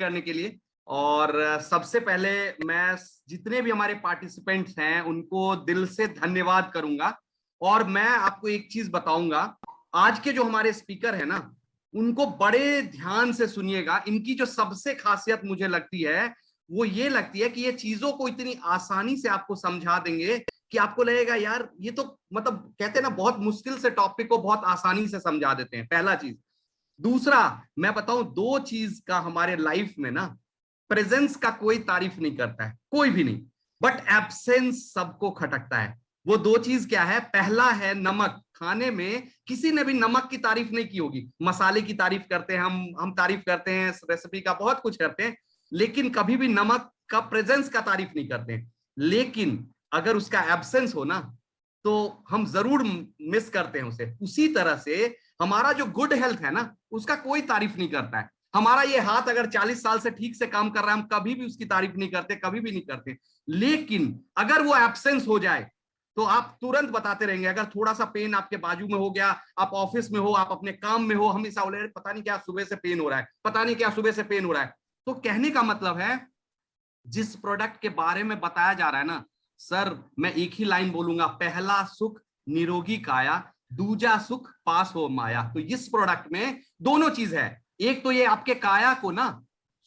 करने के लिए। और सबसे पहले मैं जितने भी हमारे पार्टिसिपेंट्स हैं उनको दिल से धन्यवाद करूंगा। और मैं आपको एक चीज बताऊंगा, आज के जो हमारे स्पीकर है ना, उनको बड़े ध्यान से सुनिएगा। इनकी जो सबसे खासियत मुझे लगती है वो ये लगती है कि ये चीजों को इतनी आसानी से आपको समझा देंगे कि आपको लगेगा यार ये तो मतलब कहते हैं ना, बहुत मुश्किल से टॉपिक को बहुत आसानी से समझा देते हैं, पहला चीज। दूसरा, मैं बताऊं, दो चीज का हमारे लाइफ में ना, प्रेजेंस का कोई तारीफ नहीं करता है, कोई भी नहीं, बट एब्सेंस सबको खटकता है। वो दो चीज क्या है? पहला है नमक। खाने में किसी ने भी नमक की तारीफ नहीं की होगी। मसाले की तारीफ करते हैं हम तारीफ करते हैं, रेसिपी का बहुत कुछ करते हैं, लेकिन कभी भी नमक का प्रेजेंस का तारीफ नहीं करते हैं। लेकिन अगर उसका एब्सेंस हो ना, तो हम जरूर मिस करते हैं उसे। उसी तरह से हमारा जो गुड हेल्थ है ना, उसका कोई तारीफ नहीं करता है। हमारा ये हाथ अगर 40 साल से ठीक से काम कर रहा है, हम कभी भी उसकी तारीफ नहीं करते, कभी भी नहीं करते। लेकिन अगर वो एब्सेंस हो जाए तो आप तुरंत बताते रहेंगे। अगर थोड़ा सा पेन आपके बाजू में हो गया, आप ऑफिस में हो, आप अपने काम में हो, हमेशा बोले पता नहीं क्या सुबह से पेन हो रहा है, पता नहीं क्या सुबह से पेन हो रहा है। तो कहने का मतलब है, जिस प्रोडक्ट के बारे में बताया जा रहा है ना सर, मैं एक ही लाइन बोलूंगा, पहला सुख निरोगी काया, दूजा सुख पास हो माया। तो इस प्रोडक्ट में दोनों चीज है। एक तो ये आपके काया को ना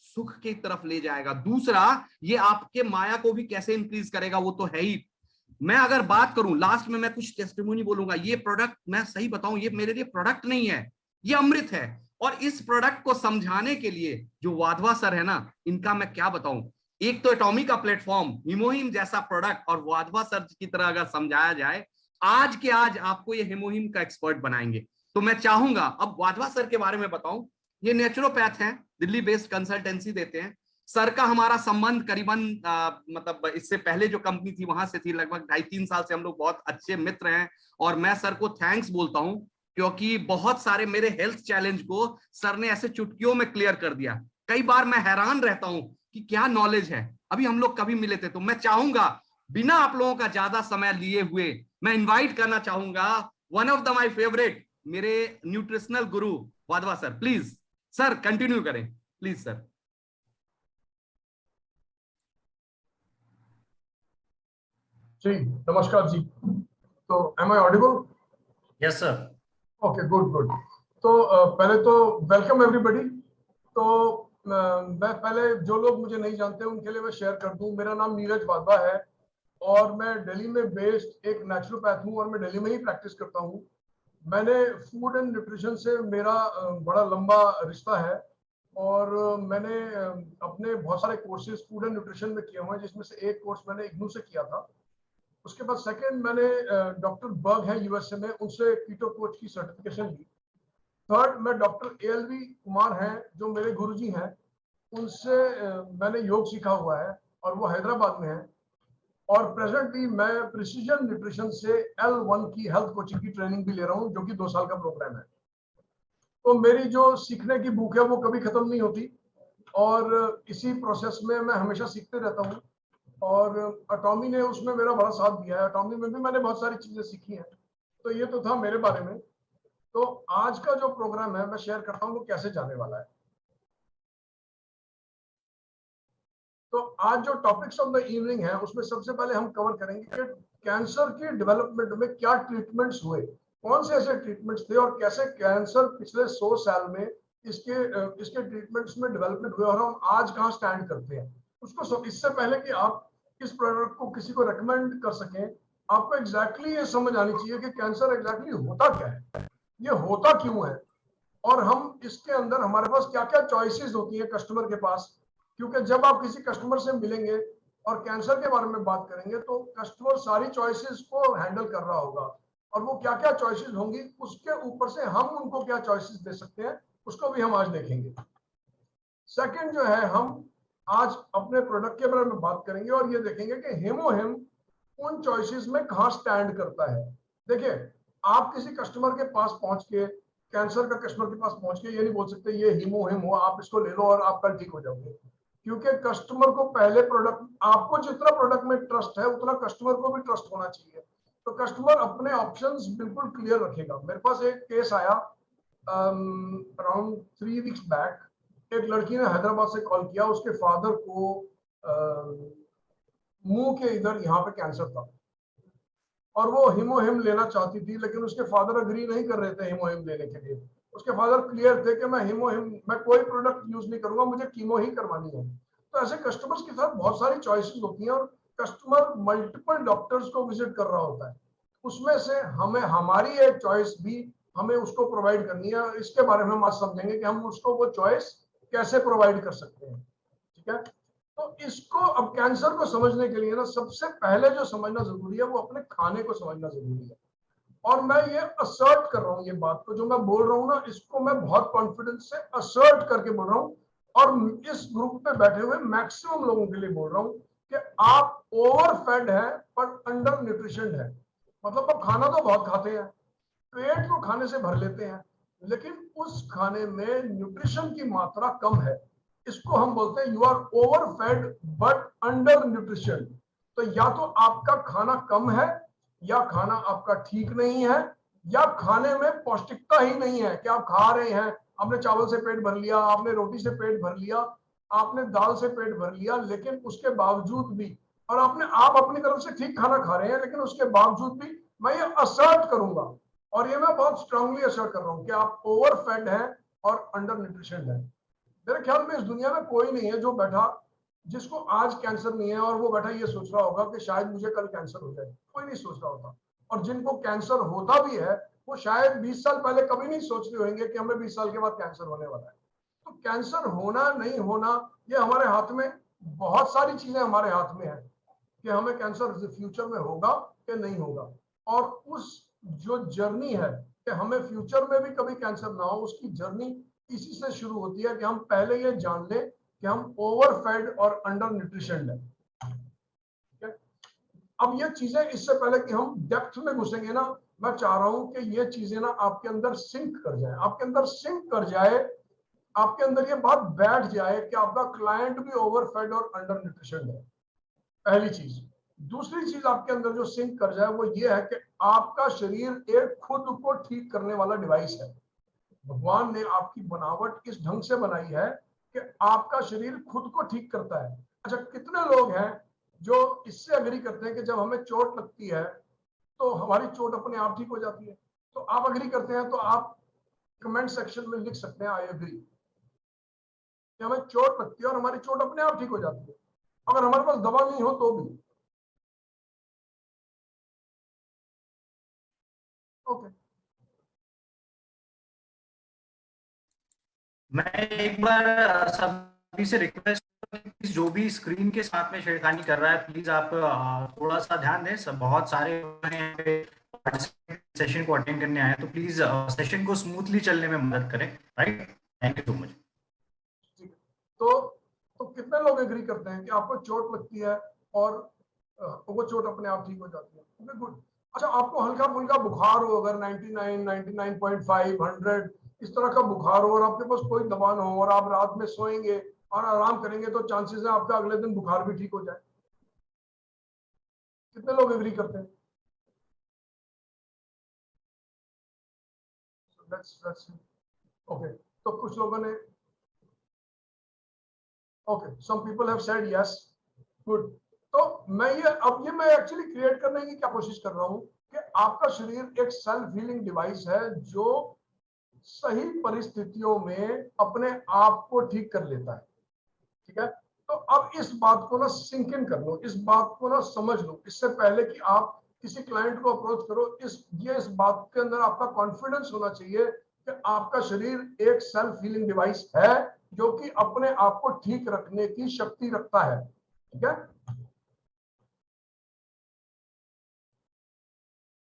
सुख की तरफ ले जाएगा, दूसरा ये आपके माया को भी कैसे इंक्रीज करेगा वो तो है ही। मैं अगर बात करूं, लास्ट में मैं कुछ टेस्टिमोनी बोलूंगा। ये प्रोडक्ट, मैं सही बताऊं, ये मेरे लिए प्रोडक्ट नहीं है, ये अमृत है। और इस प्रोडक्ट को समझाने के लिए जो वाधवा सर है ना, इनका मैं क्या बताऊं। एक तो एटॉमी का प्लेटफॉर्म, हिमोहिम जैसा प्रोडक्ट, और वाधवा सर की तरह अगर समझाया जाए, आज के आज आपको ये हिमोहिम का एक्सपर्ट बनाएंगे। तो मैं चाहूंगा अब वाधवा सर के बारे में बताऊं। ये नेचुरोपैथ हैं, दिल्ली बेस्ड कंसल्टेंसी देते हैं। सर का हमारा संबंध करीबन मतलब इससे पहले जो कंपनी थी वहां से थी, लगभग 2.5-3 साल से हम लोग बहुत अच्छे मित्र हैं। और मैं सर को थैंक्स बोलता हूं, क्योंकि बहुत सारे मेरे हेल्थ चैलेंज को सर ने ऐसे चुटकियों में क्लियर कर दिया। कई बार मैं हैरान रहता हूं कि क्या नॉलेज है। अभी हम लोग कभी मिले थे, तो मैं चाहूंगा बिना आप लोगों का ज्यादा समय लिए हुए मैं इनवाइट करना चाहूंगा one of the my favourite, मेरे न्यूट्रिशनल गुरु Wadhwa sir. Please sir continue करें, प्लीज सर। जी नमस्कार जी। तो am I audible? Yes sir. Okay, good good. तो पहले तो वेलकम एवरीबॉडी। तो मैं पहले, जो लोग मुझे नहीं जानते उनके लिए मैं शेयर कर दूं, मेरा नाम नीरज वाधवा है और मैं दिल्ली में बेस्ड एक नेचुरोपैथ हूं और मैं दिल्ली में ही प्रैक्टिस करता हूं। मैंने फूड एंड न्यूट्रिशन से मेरा बड़ा लंबा रिश्ता है और मैंने अपने बहुत सारे कोर्सेज फूड एंड न्यूट्रिशन में किए हुए हैं, जिसमें से एक कोर्स मैंने इग्नू से किया था। उसके बाद सेकंड मैंने डॉक्टर बर्ग है यूएसए में, उनसे कीटो कोच की सर्टिफिकेशन ली। थर्ड मैं डॉक्टर एएलवी कुमार हैं जो मेरे गुरुजी हैं, उनसे मैंने योग सीखा हुआ है और वो हैदराबाद में है। और प्रेजेंटली मैं प्रिसीजन न्यूट्रिशन से L1 की हेल्थ कोचिंग की ट्रेनिंग भी ले रहा हूँ, जो कि 2 साल का प्रोग्राम है। तो मेरी जो सीखने की भूख है वो कभी खत्म नहीं होती और इसी प्रोसेस में मैं हमेशा सीखते रहता हूँ। और एटॉमी ने उसमें मेरा बड़ा साथ दिया है, एटॉमी में भी मैंने बहुत सारी चीजें सीखी हैं। तो ये तो था मेरे बारे में। तो आज का जो प्रोग्राम है मैं शेयर करता हूँ वो कैसे जाने वाला है। तो आज जो टॉपिक्स ऑफ द इवनिंग है उसमें सबसे पहले हम कवर करेंगे कि कैंसर की डेवलपमेंट में क्या ट्रीटमेंट्स हुए, कौन से ऐसे ट्रीटमेंट्स थे और कैसे कैंसर पिछले 100 साल में इसके ट्रीटमेंट्स में डेवलपमेंट हुए और हम आज कहाँ स्टैंड करते हैं उसको। इससे पहले कि आप इस प्रोडक्ट को किसी को रेकमेंड कर सकें, आपको एग्जैक्टली ये समझ आनी चाहिए कि कैंसर एग्जैक्टली होता क्या है, ये होता क्यों है, और हम इसके अंदर हमारे पास क्या क्या चॉइसेस होती है कस्टमर के पास। क्योंकि जब आप किसी कस्टमर से मिलेंगे और कैंसर के बारे में बात करेंगे तो कस्टमर सारी चॉइसेस को हैंडल कर रहा होगा और वो क्या क्या चॉइसेस होंगी उसके ऊपर से हम उनको क्या चॉइसेस दे सकते हैं उसको भी हम आज देखेंगे। सेकंड जो है, हम आज अपने प्रोडक्ट के बारे में बात करेंगे और ये देखेंगे कि हिमोहिम उन चॉइसेस में कहाँ स्टैंड करता है। देखिए, आप किसी कस्टमर के पास पहुंच के, कैंसर का कस्टमर के पास पहुंच के ये नहीं बोल सकते ये हिमोहिम हो, आप इसको ले लो और आप कल ठीक हो जाओगे। क्योंकि कस्टमर को पहले प्रोडक्ट, आपको जितना प्रोडक्ट में ट्रस्ट है उतना कस्टमर को भी ट्रस्ट होना चाहिए। तो कस्टमर अपने ऑप्शंस बिल्कुल क्लियर रखेगा। मेरे पास एक केस आया अराउंड 3 वीक्स बैक। एक लड़की ने हैदराबाद से कॉल किया, उसके फादर को मुंह के इधर यहाँ पे कैंसर था और वो हीमोहिम लेना चाहती थी, लेकिन उसके फादर अग्री नहीं कर रहे थे हीमोहिम लेने के लिए। उसके फादर क्लियर थे कि मैं कोई प्रोडक्ट यूज नहीं करूंगा, मुझे कीमो ही करवानी है। तो ऐसे कस्टमर्स के साथ बहुत सारी चॉइसेस होती हैं और कस्टमर मल्टीपल डॉक्टर्स को विजिट कर रहा होता है, उसमें से हमें हमारी एक चॉइस भी हमें उसको प्रोवाइड करनी है। इसके बारे में हम आज समझेंगे कि हम उसको वो चॉइस कैसे प्रोवाइड कर सकते हैं। ठीक है, तो इसको अब कैंसर को समझने के लिए ना सबसे पहले जो समझना जरूरी है वो अपने खाने को समझना जरूरी है। और मैं ये असर्ट कर रहा हूँ, ये बात को जो मैं बोल रहा हूँ ना, इसको मैं बहुत कॉन्फिडेंस से असर्ट करके बोल रहा हूँ और इस ग्रुप पे बैठे हुए मैक्सिमम लोगों के लिए बोल रहा हूँ कि आप ओवर फेड है पर अंडर न्यूट्रिशन है। मतलब आप खाना तो बहुत खाते हैं, पेट को खाने से भर लेते हैं, लेकिन उस खाने में न्यूट्रिशन की मात्रा कम है। इसको हम बोलते हैं you are overfed but undernutrition. तो या तो आपका खाना कम है, या खाना आपका ठीक नहीं है, या खाने में पौष्टिकता ही नहीं है कि आप खा रहे हैं, आपने चावल से पेट भर लिया, आपने रोटी से पेट भर लिया, आपने दाल से पेट भर लिया, लेकिन उसके बावजूद भी, और आप अपनी तरफ से ठीक खाना खा रहे हैं, लेकिन उसके बावजूद भी मैं ये असर्ट करूंगा और ये मैं बहुत स्ट्रांगली असर्ट कर रहा हूं कि आप ओवर फेड हैं और अंडर न्यूट्रिशन है। मेरे ख्याल में इस दुनिया में कोई नहीं है जो बैठा, जिसको आज कैंसर नहीं है और वो बैठा ये सोच रहा होगा कि शायद मुझे कल कैंसर हो जाए। कोई नहीं सोच रहा होता। और जिनको कैंसर होता भी है वो शायद 20 साल पहले कभी नहीं सोच रहे होंगे कि हमें 20 साल के बाद कैंसर होने वाला है। तो कैंसर होना नहीं होना ये हमारे हाथ में, बहुत सारी चीजें हमारे हाथ में है कि हमें कैंसर फ्यूचर में होगा कि नहीं होगा। और उस जो जर्नी है कि हमें फ्यूचर में भी कभी कैंसर ना हो, उसकी जर्नी इसी से शुरू होती है कि हम पहले ये जान लें कि हम ओवर फेड और अंडर न्यूट्रिशन है। अब ये चीजें, इससे पहले कि हम डेप्थ में घुसेंगे ना, मैं चाह रहा हूं कि ये चीजें ना आपके अंदर सिंक कर जाए, आपके अंदर सिंक कर जाए, आपके अंदर ये बात बैठ जाए कि आपका क्लाइंट भी ओवर फेड और अंडर न्यूट्रिशन है। पहली चीज। दूसरी चीज आपके अंदर जो सिंक कर जाए वो ये है कि आपका शरीर एक खुद को ठीक करने वाला डिवाइस है। भगवान ने आपकी बनावट इस ढंग से बनाई है कि आपका शरीर खुद को ठीक करता है। अच्छा, कितने लोग हैं जो इससे अग्री करते हैं कि जब हमें चोट लगती है तो हमारी चोट अपने आप ठीक हो जाती है? तो आप अग्री करते हैं तो आप कमेंट सेक्शन में लिख सकते हैं आई एग्री, कि हमें चोट लगती है और हमारी चोट अपने आप ठीक हो जाती है, अगर हमारे पास दवा नहीं हो तो भी। ओके, मैं एक बार सभी से रिक्वेस्ट, जो भी स्क्रीन के साथ में छेड़खानी कर रहा है प्लीज आप थोड़ा सा ध्यान दें। सब बहुत सारे सेशन को अटेंड करने आए हैं, तो प्लीज सेशन को स्मूथली चलने में मदद करें। Right, thank you so much. तो कितने लोग एग्री करते हैं कि आपको चोट लगती है और वो चोट अपने आप ठीक हो जाती है? Okay, good. अच्छा, आपको हल्का फुल्का बुखार हो, अगर 99, 99.5, 100 इस तरह का बुखार हो और आपके पास कोई दवा ना हो और आप रात में सोएंगे और आराम करेंगे, तो चांसेस है आपका अगले दिन बुखार भी ठीक हो जाए। कितने लोग एग्री करते हैं? ओके, तो कुछ लोगों ने, okay, some people have said yes, good. तो मैं एक्चुअली क्रिएट करने की क्या कोशिश कर रहा हूं कि आपका शरीर एक सेल्फ हीलिंग डिवाइस है जो सही परिस्थितियों में अपने आप को ठीक कर लेता है। ठीक है, तो अब इस बात को ना सिंक इन कर लो, इस बात को ना समझ लो, इससे पहले कि आप किसी क्लाइंट को अप्रोच करो, इस बात के अंदर आपका कॉन्फिडेंस होना चाहिए कि आपका शरीर एक सेल्फ हीलिंग डिवाइस है जो कि अपने आप को ठीक रखने की शक्ति रखता है। ठीक है,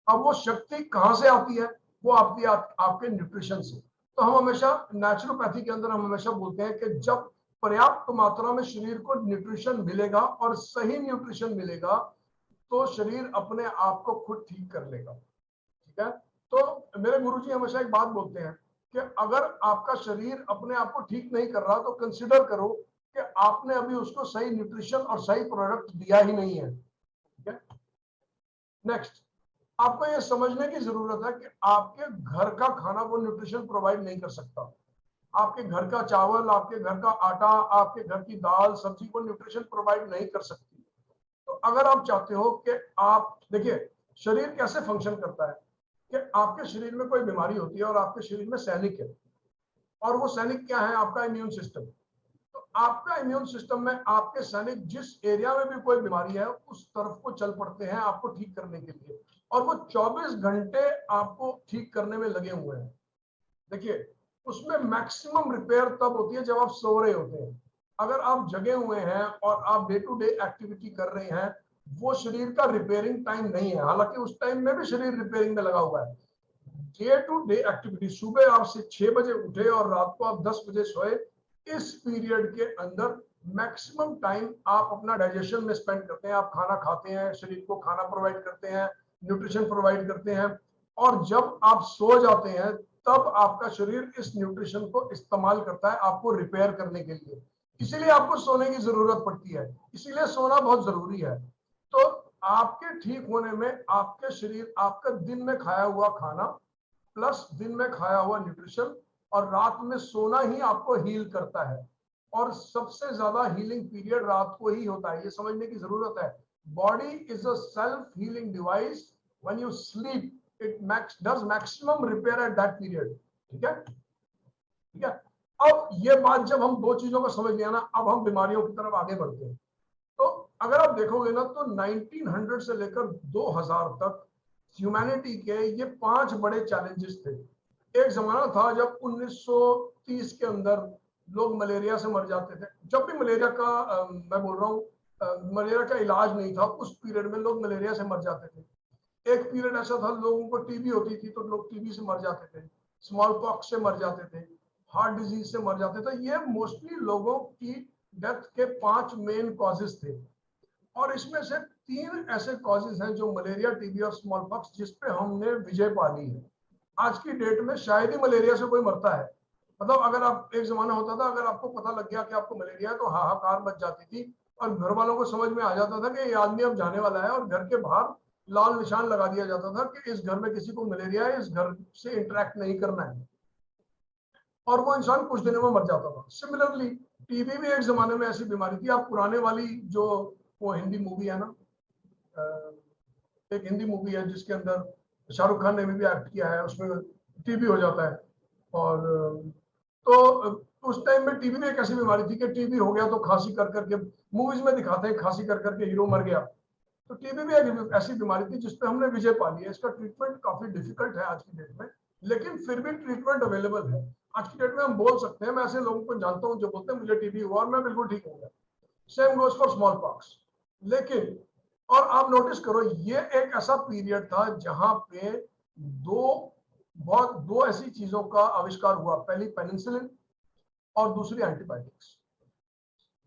अब वो शक्ति कहां से आती है? वो आपके न्यूट्रिशन से। तो हम हमेशा नेचुरोपैथी के अंदर हम हमेशा बोलते हैं कि जब पर्याप्त मात्रा में शरीर को न्यूट्रिशन मिलेगा और सही न्यूट्रिशन मिलेगा तो शरीर अपने आप को खुद ठीक कर लेगा। ठीक है, तो मेरे गुरुजी हमेशा एक बात बोलते हैं कि अगर आपका शरीर अपने आप को ठीक नहीं कर रहा तो कंसिडर करो कि आपने अभी उसको सही न्यूट्रिशन और सही प्रोडक्ट दिया ही नहीं है। ठीक है, नेक्स्ट, आपको ये समझने की जरूरत है कि आपके घर का खाना वो न्यूट्रिशन प्रोवाइड नहीं कर सकता। आपके घर का चावल, आपके घर का आटा, आपके घर की दाल सब्जी को न्यूट्रिशन प्रोवाइड नहीं कर सकती। तो अगर आप चाहते हो कि आप देखिए शरीर कैसे फंक्शन करता है कि आपके शरीर में कोई बीमारी होती है और आपके शरीर में सैनिक है, और वो सैनिक क्या है? आपका इम्यून सिस्टम। तो आपका इम्यून सिस्टम में आपके सैनिक जिस एरिया में भी कोई बीमारी है उस तरफ को चल पड़ते हैं आपको ठीक करने के लिए, और वो 24 घंटे आपको ठीक करने में लगे हुए हैं। देखिए उसमें मैक्सिमम रिपेयर तब होती है जब आप सो रहे होते हैं। अगर आप जगे हुए हैं और आप डे टू डे एक्टिविटी कर रहे हैं, वो शरीर का रिपेयरिंग टाइम नहीं है। हालांकि उस टाइम में भी शरीर रिपेयरिंग में लगा हुआ है। डे टू डे एक्टिविटी, सुबह आप 6 बजे उठे और रात को आप 10 बजे सोए, इस पीरियड के अंदर मैक्सिमम टाइम आप अपना डाइजेशन में स्पेंड करते हैं। आप खाना खाते हैं, शरीर को खाना प्रोवाइड करते हैं, न्यूट्रिशन प्रोवाइड करते हैं, और जब आप सो जाते हैं तब आपका शरीर इस न्यूट्रिशन को इस्तेमाल करता है आपको रिपेयर करने के लिए। इसीलिए आपको सोने की जरूरत पड़ती है, इसीलिए सोना बहुत जरूरी है। तो आपके ठीक होने में आपके शरीर, आपका दिन में खाया हुआ खाना प्लस दिन में खाया हुआ न्यूट्रिशन और रात में सोना ही आपको हील करता है। और सबसे ज्यादा हीलिंग पीरियड रात को ही होता है, ये समझने की जरूरत है। Body is a self healing device. When you sleep it does maximum repair at that period. ठीक है, ठीक है। अब ये बात जब हम दो चीजों को समझ लिया ना, अब हम बीमारियों की तरफ आगे बढ़ते हैं। तो अगर आप देखोगे ना तो 1900 से लेकर 2000 तक ह्यूमैनिटी के ये 5 बड़े चैलेंजेस थे। एक जमाना था जब 1930 के अंदर लोग मलेरिया से मर जाते थे। जब भी मलेरिया का मैं बोल रहा हूँ मलेरिया का इलाज नहीं था, उस पीरियड में लोग मलेरिया से मर जाते थे। एक पीरियड ऐसा था लोगों को टीबी होती थी तो लोग टीबी से मर जाते थे, स्मॉल पॉक्स से मर जाते थे, हार्ट डिजीज से मर जाते थे। ये मोस्टली लोगों की डेथ के 5 मेन कॉजेज थे। और इसमें से 3 ऐसे कॉजेज हैं जो मलेरिया, टीबी और स्मॉल पॉक्स, जिसपे हमने विजय पा ली है। आज की डेट में शायद ही मलेरिया से कोई मरता है। मतलब अगर आप, एक जमाना होता था अगर आपको पता लग गया कि आपको मलेरिया है तो हाहाकार मच जाती थी, और घर वालों को समझ में आ जाता था कि ये आदमी अब जाने वाला है, और घर के बाहर लाल निशान लगा दिया जाता था कि इस घर में किसी को मलेरिया है, इस घर से इंटरेक्ट नहीं करना है, और वो इंसान कुछ दिनों में मर जाता था। सिमिलरली टीबी भी एक जमाने में ऐसी बीमारी थी। आप पुराने वाली जो वो हिंदी मूवी है ना, एक हिंदी मूवी है जिसके अंदर शाहरुख खान ने भी एक्ट किया है, उसमें टीबी हो जाता है। और तो उस टाइम में टीबी में एक ऐसी बीमारी थी कि टीबी हो गया तो खांसी कर करके, मूवीज में दिखाते हैं खांसी कर करके हीरो मर गया। तो टीबी भी एक ऐसी बीमारी थी जिसपे हमने विजय पा ली है। इसका ट्रीटमेंट काफी डिफिकल्ट है आज की डेट में, लेकिन फिर भी ट्रीटमेंट अवेलेबल है। आज की डेट में हम बोल सकते हैं, मैं ऐसे लोगों को जानता हूँ जो बोलते हैं मुझे टीबी हुआ और मैं बिल्कुल ठीक हो गया। Same goes for small pox. लेकिन और आप नोटिस करो, ये एक ऐसा पीरियड था जहां पे दो ऐसी चीजों का आविष्कार हुआ। पहली पेनिसिलिन और दूसरी एंटीबायोटिक्स।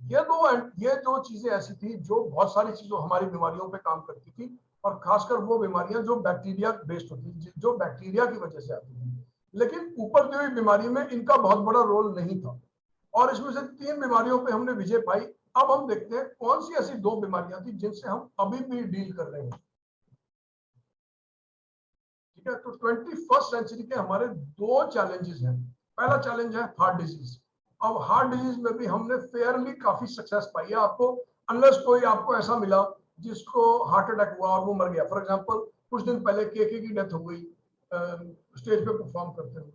ये दो चीजें ऐसी थी जो बहुत सारी चीजों, हमारी बीमारियों पे काम करती थी, और खासकर वो बीमारियां जो बैक्टीरिया बेस्ड होती थी, जो बैक्टीरिया की वजह से आती थी। लेकिन ऊपर दी हुई बीमारी में इनका बहुत बड़ा रोल नहीं था, और इसमें से 3 बीमारियों पे हमने विजय पाई। अब हम देखते हैं कौन सी ऐसी 2 बीमारियां थी जिनसे हम अभी भी डील कर रहे हैं। ठीक है, तो 21st सेंचुरी के हमारे 2 चैलेंजेस हैं। पहला चैलेंज है हार्ट डिजीज। अब हार्ट डिजीज में भी हमने फेयरली काफी सक्सेस पाई है। आपको अनलेस कोई आपको ऐसा मिला जिसको हार्ट अटैक हुआ और वो मर गया। फॉर एग्जांपल कुछ दिन पहले केके की डेथ हो गई स्टेज पे परफॉर्म करते हुए,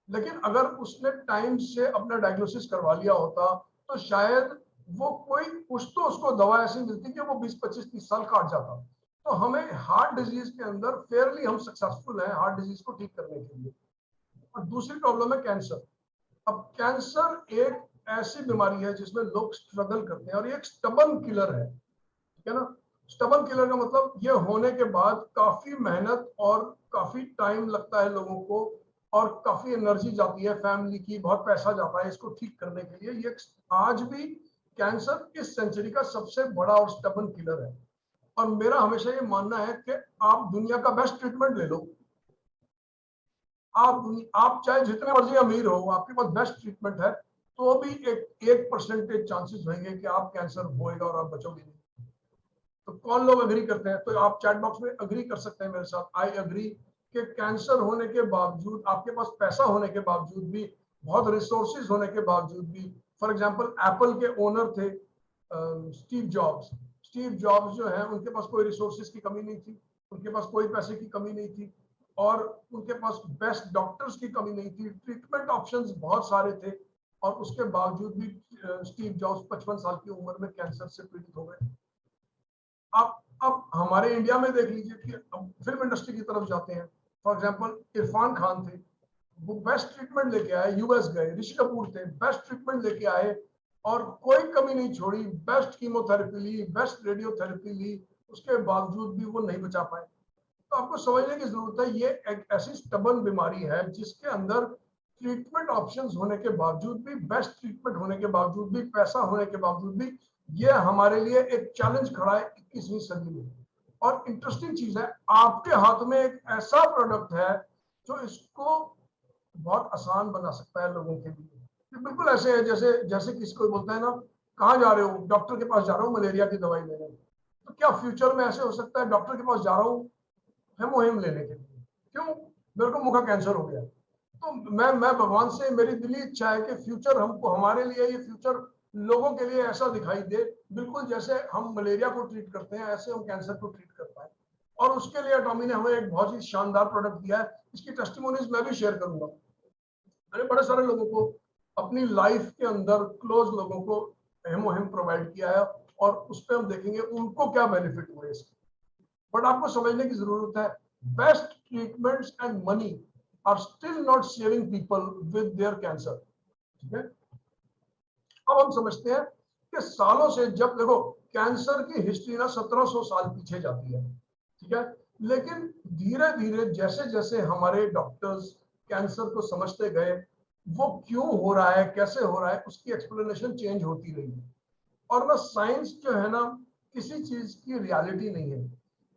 लेकिन अगर उसने टाइम से अपना डायग्नोसिस करवा लिया होता तो शायद वो कोई कुछ तो उसको दवा ऐसी मिलती कि वो 20, 25, 30 साल काट जाता। तो हमें हार्ट डिजीज के अंदर फेयरली हम सक्सेसफुल हैं हार्ट डिजीज को ठीक करने के लिए। और दूसरी प्रॉब्लम है कैंसर। अब कैंसर एक ऐसी बीमारी है जिसमें लोग स्ट्रगल करते हैं, और ये एक स्टबन किलर है। ठीक है ना, स्टबन किलर का मतलब ये होने के बाद काफी मेहनत और काफी टाइम लगता है लोगों को, और काफी एनर्जी जाती है फैमिली की, बहुत पैसा जाता है इसको ठीक करने के लिए। ये आज भी कैंसर इस सेंचुरी का सबसे बड़ा और स्टबन किलर है। और मेरा हमेशा ये मानना है कि आप दुनिया का बेस्ट ट्रीटमेंट ले लो, आप चाहे जितने मर्जी अमीर हो, आपके पास बेस्ट ट्रीटमेंट है तो भी एक परसेंटेज चांसेस होंगे कि आप कैंसर होएगा और आप बचोगे नहीं। तो कौन लोग अग्री करते हैं? तो आप चैट बॉक्स में अग्री कर सकते हैं मेरे साथ, आई अग्री कि कैंसर होने के बावजूद, आपके पास पैसा होने के बावजूद भी बहुत रिसोर्सेज होने के बावजूद भी, फॉर एग्जांपल एप्पल के ओनर थे स्टीव जॉब्स जो है, उनके पास कोई रिसोर्सेज की कमी नहीं थी, उनके पास कोई पैसे की कमी नहीं थी, और उनके पास बेस्ट डॉक्टर्स की कमी नहीं थी, ट्रीटमेंट ऑप्शंस बहुत सारे थे, और उसके बावजूद भी स्टीव जॉब्स 55 साल की उम्र में कैंसर से पीड़ित हो गए। अब हमारे इंडिया में देख लीजिए कि अब फिल्म इंडस्ट्री की तरफ जाते हैं, फॉर एग्जांपल इरफान खान थे, वो बेस्ट ट्रीटमेंट लेके आए, यूएस गए, ऋषि कपूर थे, बेस्ट ट्रीटमेंट लेके आए और कोई कमी नहीं छोड़ी, बेस्ट कीमोथेरेपी ली, बेस्ट रेडियोथेरेपी ली, उसके बावजूद भी वो नहीं बचा पाए। तो आपको समझने की जरूरत है, ये एक ऐसी स्टबर्न बीमारी है जिसके अंदर ट्रीटमेंट ऑप्शंस होने के बावजूद भी, बेस्ट ट्रीटमेंट होने के बावजूद भी, पैसा होने के बावजूद भी, ये हमारे लिए एक चैलेंज खड़ा है 21वीं सदी में। और इंटरेस्टिंग चीज है, आपके हाथ में एक ऐसा प्रोडक्ट है जो इसको बहुत आसान बना सकता है लोगों के लिए। ये बिल्कुल ऐसे है जैसे जैसे किसी को बोलता है ना, कहाँ जा रहे हो, डॉक्टर के पास जा रहा हूँ मलेरिया की दवाई लेने। तो क्या फ्यूचर में ऐसे हो सकता है डॉक्टर के पास जा रहा हूँ हेमोहिम लेने के लिए, क्यों, मेरे को मुखा कैंसर हो गया। तो मैं भगवान से, मेरी दिली इच्छा है कि फ्यूचर हमको, हमारे लिए ये फ्यूचर लोगों के लिए ऐसा दिखाई दे, बिल्कुल जैसे हम मलेरिया को ट्रीट करते हैं ऐसे हम कैंसर को ट्रीट कर पाए। और उसके लिए अटॉमी ने हमें एक बहुत ही शानदार प्रोडक्ट दिया है, इसकी टेस्टिमोनीज मैं भी शेयर करूंगा। मैंने बड़े सारे लोगों को अपनी लाइफ के अंदर, क्लोज लोगों को हेमोहिम प्रोवाइड किया है, और उस पर हम देखेंगे उनको क्या बेनिफिट हुए इसके। बट आपको समझने की जरूरत है, best treatments and money are still not saving people with their cancer. ठीक है, अब हम समझते हैं कि सालों से, जब देखो कैंसर की हिस्ट्री ना 1700 साल पीछे जाती है, ठीक है, लेकिन धीरे धीरे जैसे जैसे हमारे डॉक्टर्स कैंसर को समझते गए, वो क्यों हो रहा है, कैसे हो रहा है, उसकी एक्सप्लेनेशन चेंज होती रही। और ना साइंस जो है ना, किसी चीज की रियलिटी नहीं है।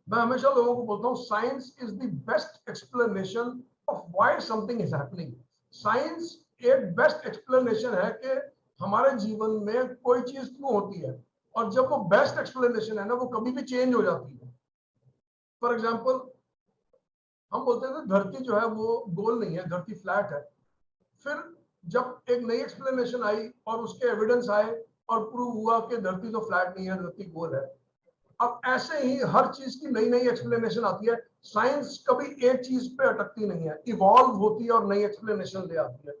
मैं हमेशा लोगों को बोलता हूँ, science is the best explanation of why something is happening. Science एक बेस्ट एक्सप्लेनेशन है कि हमारे जीवन में कोई चीज क्यों होती है, और जब वो बेस्ट एक्सप्लेनेशन है ना, वो कभी भी चेंज हो जाती है। फॉर एग्जाम्पल, हम बोलते हैं धरती जो है वो गोल नहीं है, धरती फ्लैट है। फिर जब एक नई एक्सप्लेनेशन आई और उसके एविडेंस आए और प्रूव हुआ कि धरती तो फ्लैट नहीं है, धरती गोल है। अब ऐसे ही हर चीज की नई नई एक्सप्लेनेशन आती है। साइंस कभी एक चीज पे अटकती नहीं है, इवॉल्व होती है और नई एक्सप्लेनेशन ले आती है।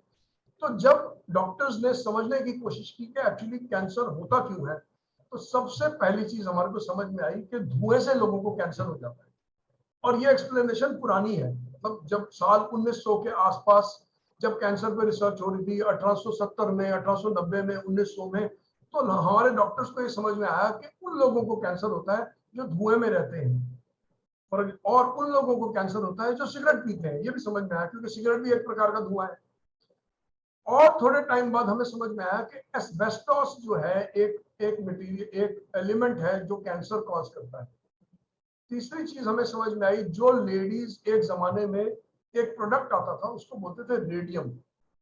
तो जब डॉक्टर्स ने समझने की कोशिश की कि एक्चुअली कैंसर होता क्यों है, तो सबसे पहली चीज हमारे को समझ में आई कि धुएं से लोगों को कैंसर हो जाता है। और ये एक्सप्लेनेशन पुरानी है, मतलब जब साल 1900 के आसपास जब कैंसर पे रिसर्च हो रही थी, 1870 में, 1890 में, 1900 में, तो हमारे डॉक्टर्स को ये समझ में आया कि उन लोगों को कैंसर होता है जो धुएं में रहते हैं, और उन लोगों को कैंसर होता है जो सिगरेट पीते हैं। ये भी समझ में आया, क्योंकि सिगरेट भी एक प्रकार का धुआं है। और थोड़े टाइम बाद हमें समझ में आया कि एस्बेस्टोस जो है एक मटेरियल, एक एलिमेंट है जो कैंसर कॉज करता है। तीसरी चीज हमें समझ में आई, जो लेडीज, एक जमाने में एक प्रोडक्ट आता था उसको बोलते थे रेडियम।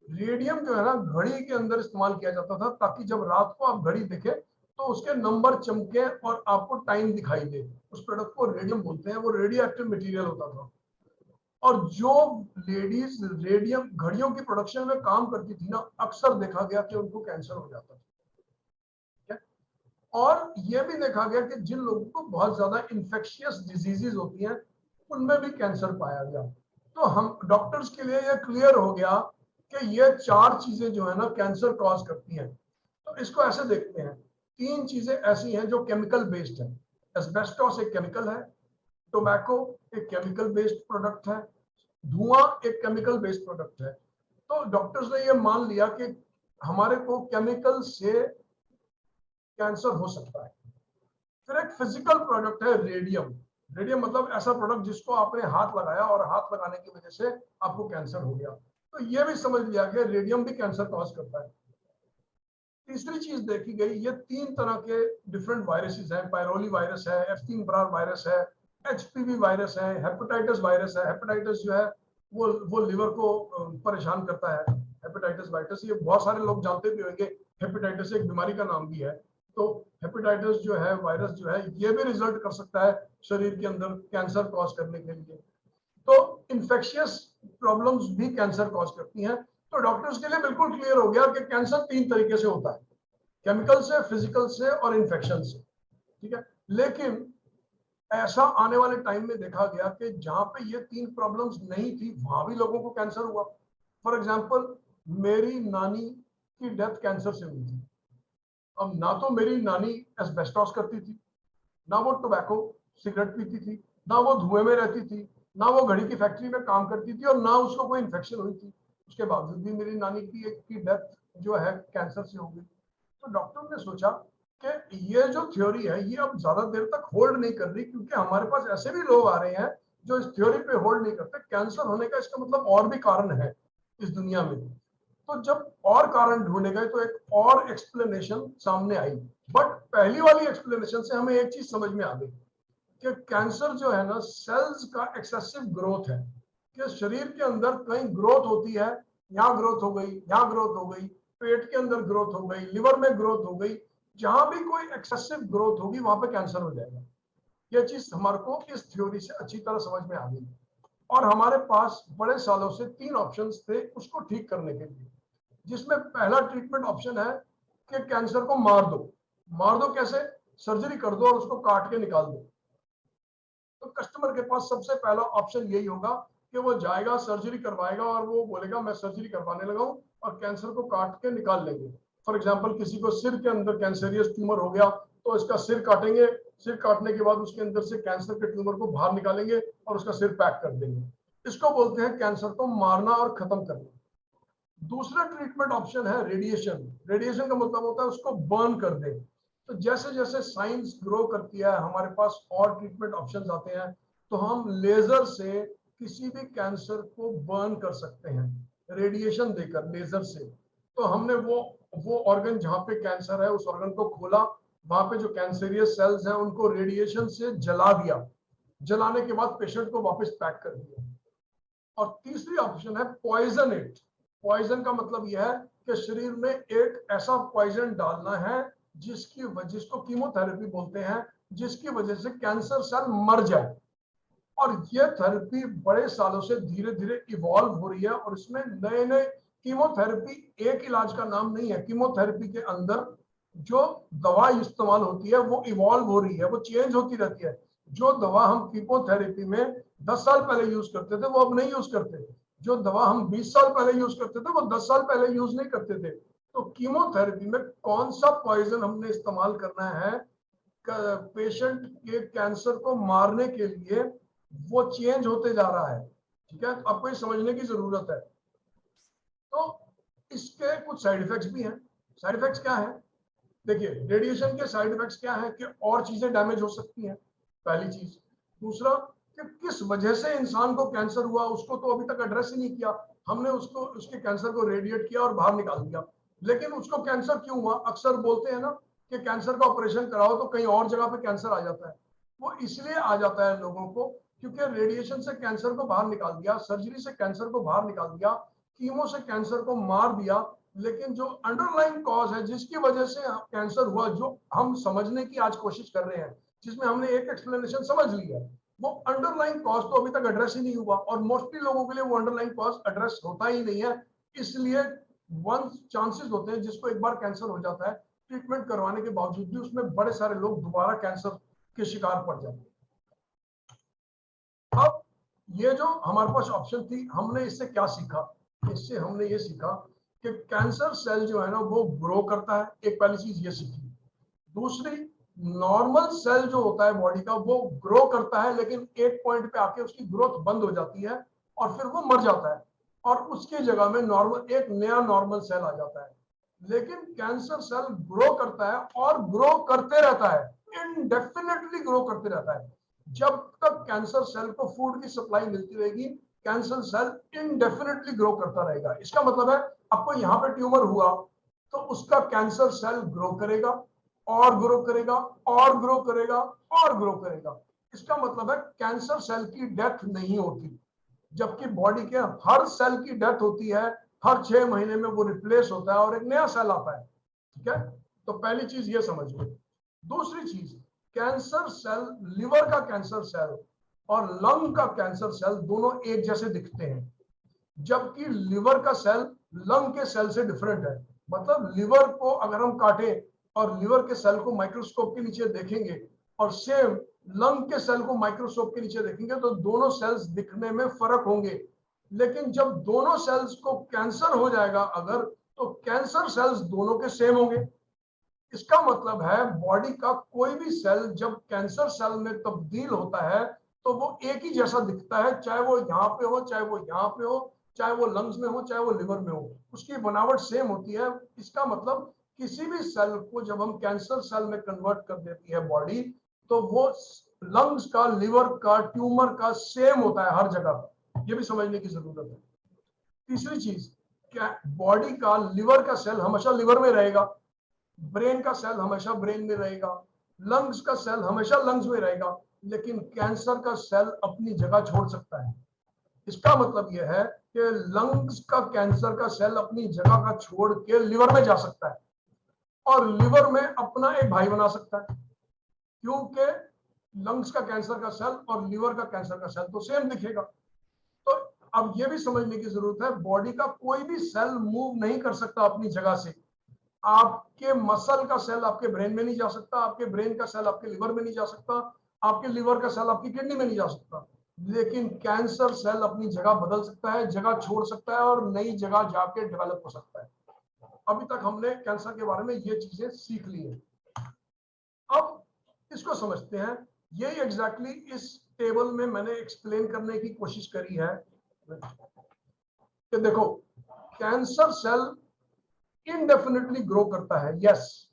रेडियम जो है ना, घड़ी के अंदर इस्तेमाल किया जाता था, ताकि जब रात को आप घड़ी देखें तो उसके नंबर चमके और आपको टाइम दिखाई दे। उस प्रोडक्ट को रेडियम बोलते हैं, वो रेडियो एक्टिव मटीरियल होता था। और जो लेडीज रेडियम घड़ियों की प्रोडक्शन में काम करती थी ना, अक्सर देखा गया कि उनको कैंसर हो जाता था। और ये भी देखा गया कि जिन लोगों को बहुत ज्यादा इंफेक्शियस डिजीजेज होती हैं, उनमें भी कैंसर पाया गया। तो हम डॉक्टर्स के लिए ये क्लियर हो गया कि ये चार चीजें जो है ना कैंसर कॉज करती हैं। तो इसको ऐसे देखते हैं, तीन चीजें ऐसी हैं जो केमिकल बेस्ड है। एस्बेस्टोस एक केमिकल है, टोबैको एक केमिकल बेस्ड प्रोडक्ट है, धुआं एक केमिकल बेस्ड प्रोडक्ट है। तो डॉक्टर्स ने ये मान लिया कि हमारे को केमिकल से कैंसर हो सकता है। फिर एक फिजिकल प्रोडक्ट है रेडियम। रेडियम मतलब ऐसा प्रोडक्ट जिसको आपने हाथ लगाया और हाथ लगाने की वजह से आपको कैंसर हो गया। तो ये भी समझ लिया कि रेडियम भी कैंसर कॉज करता है। तीसरी चीज देखी गई, ये तीन तरह के डिफरेंट वायरसेस हैं। पायरोली वायरस है, एफ्टीन बरार वायरस है, एचपीवी वायरस है, हेपेटाइटिस वायरस है। हेपेटाइटिस जो है वो लिवर को परेशान करता है, हेपेटाइटिस वायरस। ये बहुत सारे लोग जानते भी होंगे, हेपेटाइटिस एक बीमारी का नाम भी है। तो हेपेटाइटिस जो है, वायरस जो है, ये भी रिजल्ट कर सकता है शरीर के अंदर कैंसर कॉज करने के लिए। तो इन्फेक्शियस प्रॉब्लम्स भी कैंसर कॉज करती हैं। तो डॉक्टर्स के लिए बिल्कुल क्लियर हो गया कि कैंसर 3 तरीके से होता है, केमिकल से, फिजिकल से और इन्फेक्शन से, ठीक है। लेकिन ऐसा आने वाले टाइम में देखा गया कि जहां पे ये 3 प्रॉब्लम्स नहीं थी वहां भी लोगों को कैंसर हुआ। फॉर एग्जांपल, मेरी नानी की डेथ कैंसर से हुई थी। अब ना तो मेरी नानी एस्बेस्टॉस करती थी, ना वो टोबैको सिगरेट पीती थी, ना वो धुएं में रहती थी, ना वो घड़ी की फैक्ट्री में काम करती थी, और ना उसको कोई इन्फेक्शन हुई थी। उसके बावजूद भी मेरी नानी की डेथ जो है कैंसर से हो गई। तो डॉक्टर ने सोचा कि ये जो थ्योरी है ये अब ज्यादा देर तक होल्ड नहीं कर रही, क्योंकि हमारे पास ऐसे भी लोग आ रहे हैं जो इस थ्योरी पे होल्ड नहीं करते। कैंसर होने का इसका मतलब और भी कारण है इस दुनिया में। तो जब और कारण ढूंढे गए तो एक और एक्सप्लेनेशन सामने आई। बट पहली वाली एक्सप्लेनेशन से हमें एक चीज समझ में आ गई कि कैंसर जो है ना, सेल्स का एक्सेसिव ग्रोथ है, कि शरीर के अंदर कहीं ग्रोथ होती है, यहाँ ग्रोथ हो गई, यहाँ ग्रोथ हो गई, पेट के अंदर ग्रोथ हो गई, लिवर में ग्रोथ हो गई, जहां भी कोई एक्सेसिव ग्रोथ होगी वहां पे कैंसर हो जाएगा। यह चीज हमारे को इस थ्योरी से अच्छी तरह समझ में आ गई, और हमारे पास बड़े सालों से 3 ऑप्शंस थे उसको ठीक करने के लिए, जिसमें पहला ट्रीटमेंट ऑप्शन है कि कैंसर को मार दो। मार दो कैसे? सर्जरी कर दो और उसको काट के निकाल दो। तो कस्टमर के पास सबसे पहला ऑप्शन यही होगा कि वो जाएगा, सर्जरी करवाएगा, और वो बोलेगा मैं सर्जरी करवाने लगा हूं, और कैंसर को काट के निकाल लेंगे। फॉर एग्जांपल, किसी को सिर के अंदर कैंसरियस ट्यूमर हो गया तो इसका सिर काटेंगे, सिर काटने के बाद उसके अंदर से कैंसर के ट्यूमर को बाहर निकालेंगे और उसका सिर पैक कर देंगे। इसको बोलते हैं कैंसर को मारना और खत्म करना। दूसरा ट्रीटमेंट ऑप्शन है रेडिएशन। रेडिएशन का मतलब होता है उसको बर्न कर दे। तो जैसे जैसे साइंस ग्रो करती है हमारे पास और ट्रीटमेंट ऑप्शंस आते हैं, तो हम लेजर से किसी भी कैंसर को बर्न कर सकते हैं, रेडिएशन देकर, लेजर से। तो हमने वो ऑर्गन जहां पे कैंसर है उस ऑर्गन को खोला, वहां पे जो कैंसरियस सेल्स हैं उनको रेडिएशन से जला दिया, जलाने के बाद पेशेंट को वापस पैक कर दिया। और तीसरी ऑप्शन है पॉइजन इट। पॉइजन का मतलब यह है कि शरीर में एक ऐसा पॉइजन डालना है जिसको कीमोथेरेपी बोलते हैं, जिसकी वजह से कैंसर सेल मर जाए। और यह थेरेपी बड़े सालों से धीरे धीरे इवॉल्व हो रही है, और इसमें नए नए कीमोथेरेपी एक इलाज का नाम नहीं है। कीमोथेरेपी के अंदर जो दवा इस्तेमाल होती है वो इवॉल्व हो रही है, वो चेंज होती रहती है। जो दवा हम कीमोथेरेपी में 10 साल पहले यूज करते थे वो अब नहीं यूज करते। जो दवा हम 20 साल पहले यूज करते थे वो 10 साल पहले यूज नहीं करते थे। तो कीमोथेरेपी में कौन सा पॉइजन हमने इस्तेमाल करना है पेशेंट के कैंसर को मारने के लिए, वो चेंज होते जा रहा है। ठीक है, तो आपको ये समझने की जरूरत है। तो इसके कुछ साइड इफेक्ट्स भी हैं। साइड इफेक्ट्स क्या है? देखिए, रेडिएशन के साइड इफेक्ट्स क्या है कि और चीजें डैमेज हो सकती हैं, पहली चीज। दूसरा, कि किस वजह से इंसान को कैंसर हुआ उसको तो अभी तक एड्रेस ही नहीं किया। हमने उसको, उसके कैंसर को रेडिएट किया और बाहर निकाल दिया, लेकिन उसको कैंसर क्यों हुआ? अक्सर बोलते हैं ना कि कैंसर का ऑपरेशन कराओ तो कहीं और जगह पे कैंसर आ जाता है। वो इसलिए आ जाता है लोगों को क्योंकि रेडिएशन से कैंसर को बाहर निकाल दिया, सर्जरी से कैंसर को बाहर निकाल दिया, कीमो से कैंसर को मार दिया, लेकिन जो अंडरलाइन कॉज है जिसकी वजह से कैंसर हुआ, जो हम समझने की आज कोशिश कर रहे हैं, जिसमें हमने एक एक्सप्लेनेशन समझ ली है, वो अंडरलाइन कॉज तो अभी तक एड्रेस ही नहीं हुआ। और मोस्टली लोगों के लिए वो अंडरलाइन कॉज एड्रेस होता ही नहीं है। इसलिए वन चांसेस होते हैं जिसको एक बार कैंसर हो जाता है, ट्रीटमेंट करवाने के बावजूद भी उसमें बड़े सारे लोग दोबारा कैंसर के शिकार पड़ जाते हैं। अब ये जो हमारे पास ऑप्शन थी, हमने इससे क्या सीखा? इससे हमने ये सीखा कि कैंसर सेल जो है ना वो ग्रो करता है, एक पहली चीज ये सीखी। दूसरी, नॉर्मल सेल जो होता है बॉडी का वो ग्रो करता है, लेकिन एक पॉइंट पे आके उसकी ग्रोथ बंद हो जाती है और फिर वो मर जाता है, और उसकी जगह में नॉर्मल एक नया नॉर्मल सेल आ जाता है। लेकिन कैंसर सेल ग्रो करता है और ग्रो करते रहता है, इनडेफिनेटली ग्रो करते रहता है। जब तक कैंसर सेल को फूड की सप्लाई मिलती रहेगी, कैंसर सेल इनडेफिनेटली ग्रो करता रहेगा। इसका मतलब है आपको यहाँ पे ट्यूमर हुआ तो उसका कैंसर सेल ग्रो करेगा और ग्रो करेगा और ग्रो करेगा और ग्रो करेगा। इसका मतलब है कैंसर सेल की डेथ नहीं होती, जबकि बॉडी के हर सेल की डेथ होती है, हर 6 महीने में वो रिप्लेस होता है और एक नया सेल आता है। ठीक है, तो पहली चीज ये समझ लो। दूसरी चीज, कैंसर सेल, लिवर का कैंसर सेल और लंग का कैंसर सेल दोनों एक जैसे दिखते हैं, जबकि लिवर का सेल लंग के सेल से डिफरेंट है। मतलब लिवर को अगर हम काटें और लिवर के सेल को माइक्रोस्कोप के नीचे देखेंगे और सेम लंग के सेल को माइक्रोस्कोप के नीचे देखेंगे तो दोनों सेल्स दिखने में फर्क होंगे। लेकिन जब दोनों सेल्स को कैंसर हो जाएगा अगर, तो कैंसर सेल्स दोनों के सेम होंगे। इसका मतलब है बॉडी का कोई भी सेल जब कैंसर सेल में तब्दील होता है तो वो एक ही जैसा दिखता है, चाहे वो यहाँ पे हो, चाहे वो यहाँ पे हो, चाहे वो लंग्स में हो, चाहे वो लिवर में हो, उसकी बनावट सेम होती है। इसका मतलब किसी भी सेल को जब हम कैंसर सेल में कन्वर्ट कर देती है बॉडी, तो वो लंग्स का, लिवर का, ट्यूमर का सेम होता है हर जगह। ये भी समझने की जरूरत है। तीसरी चीज, क्या बॉडी का लिवर का सेल हमेशा लिवर में रहेगा, ब्रेन का सेल हमेशा ब्रेन में रहेगा, लंग्स का सेल हमेशा लंग्स में रहेगा, लेकिन कैंसर का सेल अपनी जगह छोड़ सकता है। इसका मतलब यह है कि लंग्स का कैंसर का सेल अपनी जगह का छोड़ के लिवर में जा सकता है और लिवर में अपना एक भाई बना सकता है, क्योंकि लंग्स का कैंसर का सेल और लिवर का कैंसर का सेल तो सेम दिखेगा। तो अब यह भी समझने की जरूरत है, बॉडी का कोई भी सेल मूव नहीं कर सकता अपनी जगह से। आपके मसल का सेल आपके ब्रेन में नहीं जा सकता, आपके ब्रेन का सेल आपके लिवर में नहीं जा सकता, आपके लिवर का सेल आपकी किडनी में नहीं जा सकता, लेकिन कैंसर सेल अपनी जगह बदल सकता है, जगह छोड़ सकता है और नई जगह जाके डेवलप हो सकता है। अभी तक हमने कैंसर के बारे में ये चीजें सीख ली है। अब इसको समझते हैं। यही एग्जैक्टली इस टेबल में मैंने एक्सप्लेन करने की कोशिश करी है कि देखो, कैंसर सेल इंडेफिनिटली ग्रो करता है, yes.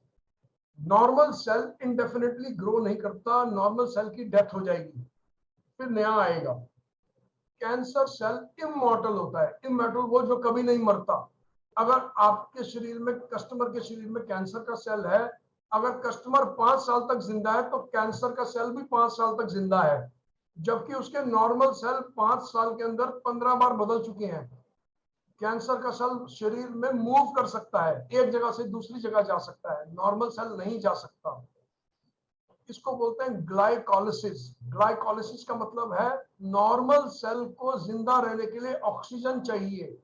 Normal cell indefinitely grow नहीं करता, नॉर्मल सेल की डेथ हो जाएगी, फिर नया आएगा। कैंसर सेल इमॉर्टल होता है। इमॉर्टल वो जो कभी नहीं मरता। अगर आपके शरीर में, कस्टमर के शरीर में कैंसर का सेल है, अगर कस्टमर 5 साल तक जिंदा है तो कैंसर का सेल भी 5 साल तक जिंदा है, जबकि उसके नॉर्मल सेल 5 साल के अंदर 15 बार बदल चुके हैं। कैंसर का सेल शरीर में मूव कर सकता है, एक जगह से दूसरी जगह जा सकता है, नॉर्मल सेल नहीं जा सकता। इसको बोलते हैं ग्लाइकोलिसिस। ग्लाइकोलिसिस का मतलब है नॉर्मल सेल को जिंदा रहने के लिए ऑक्सीजन चाहिए,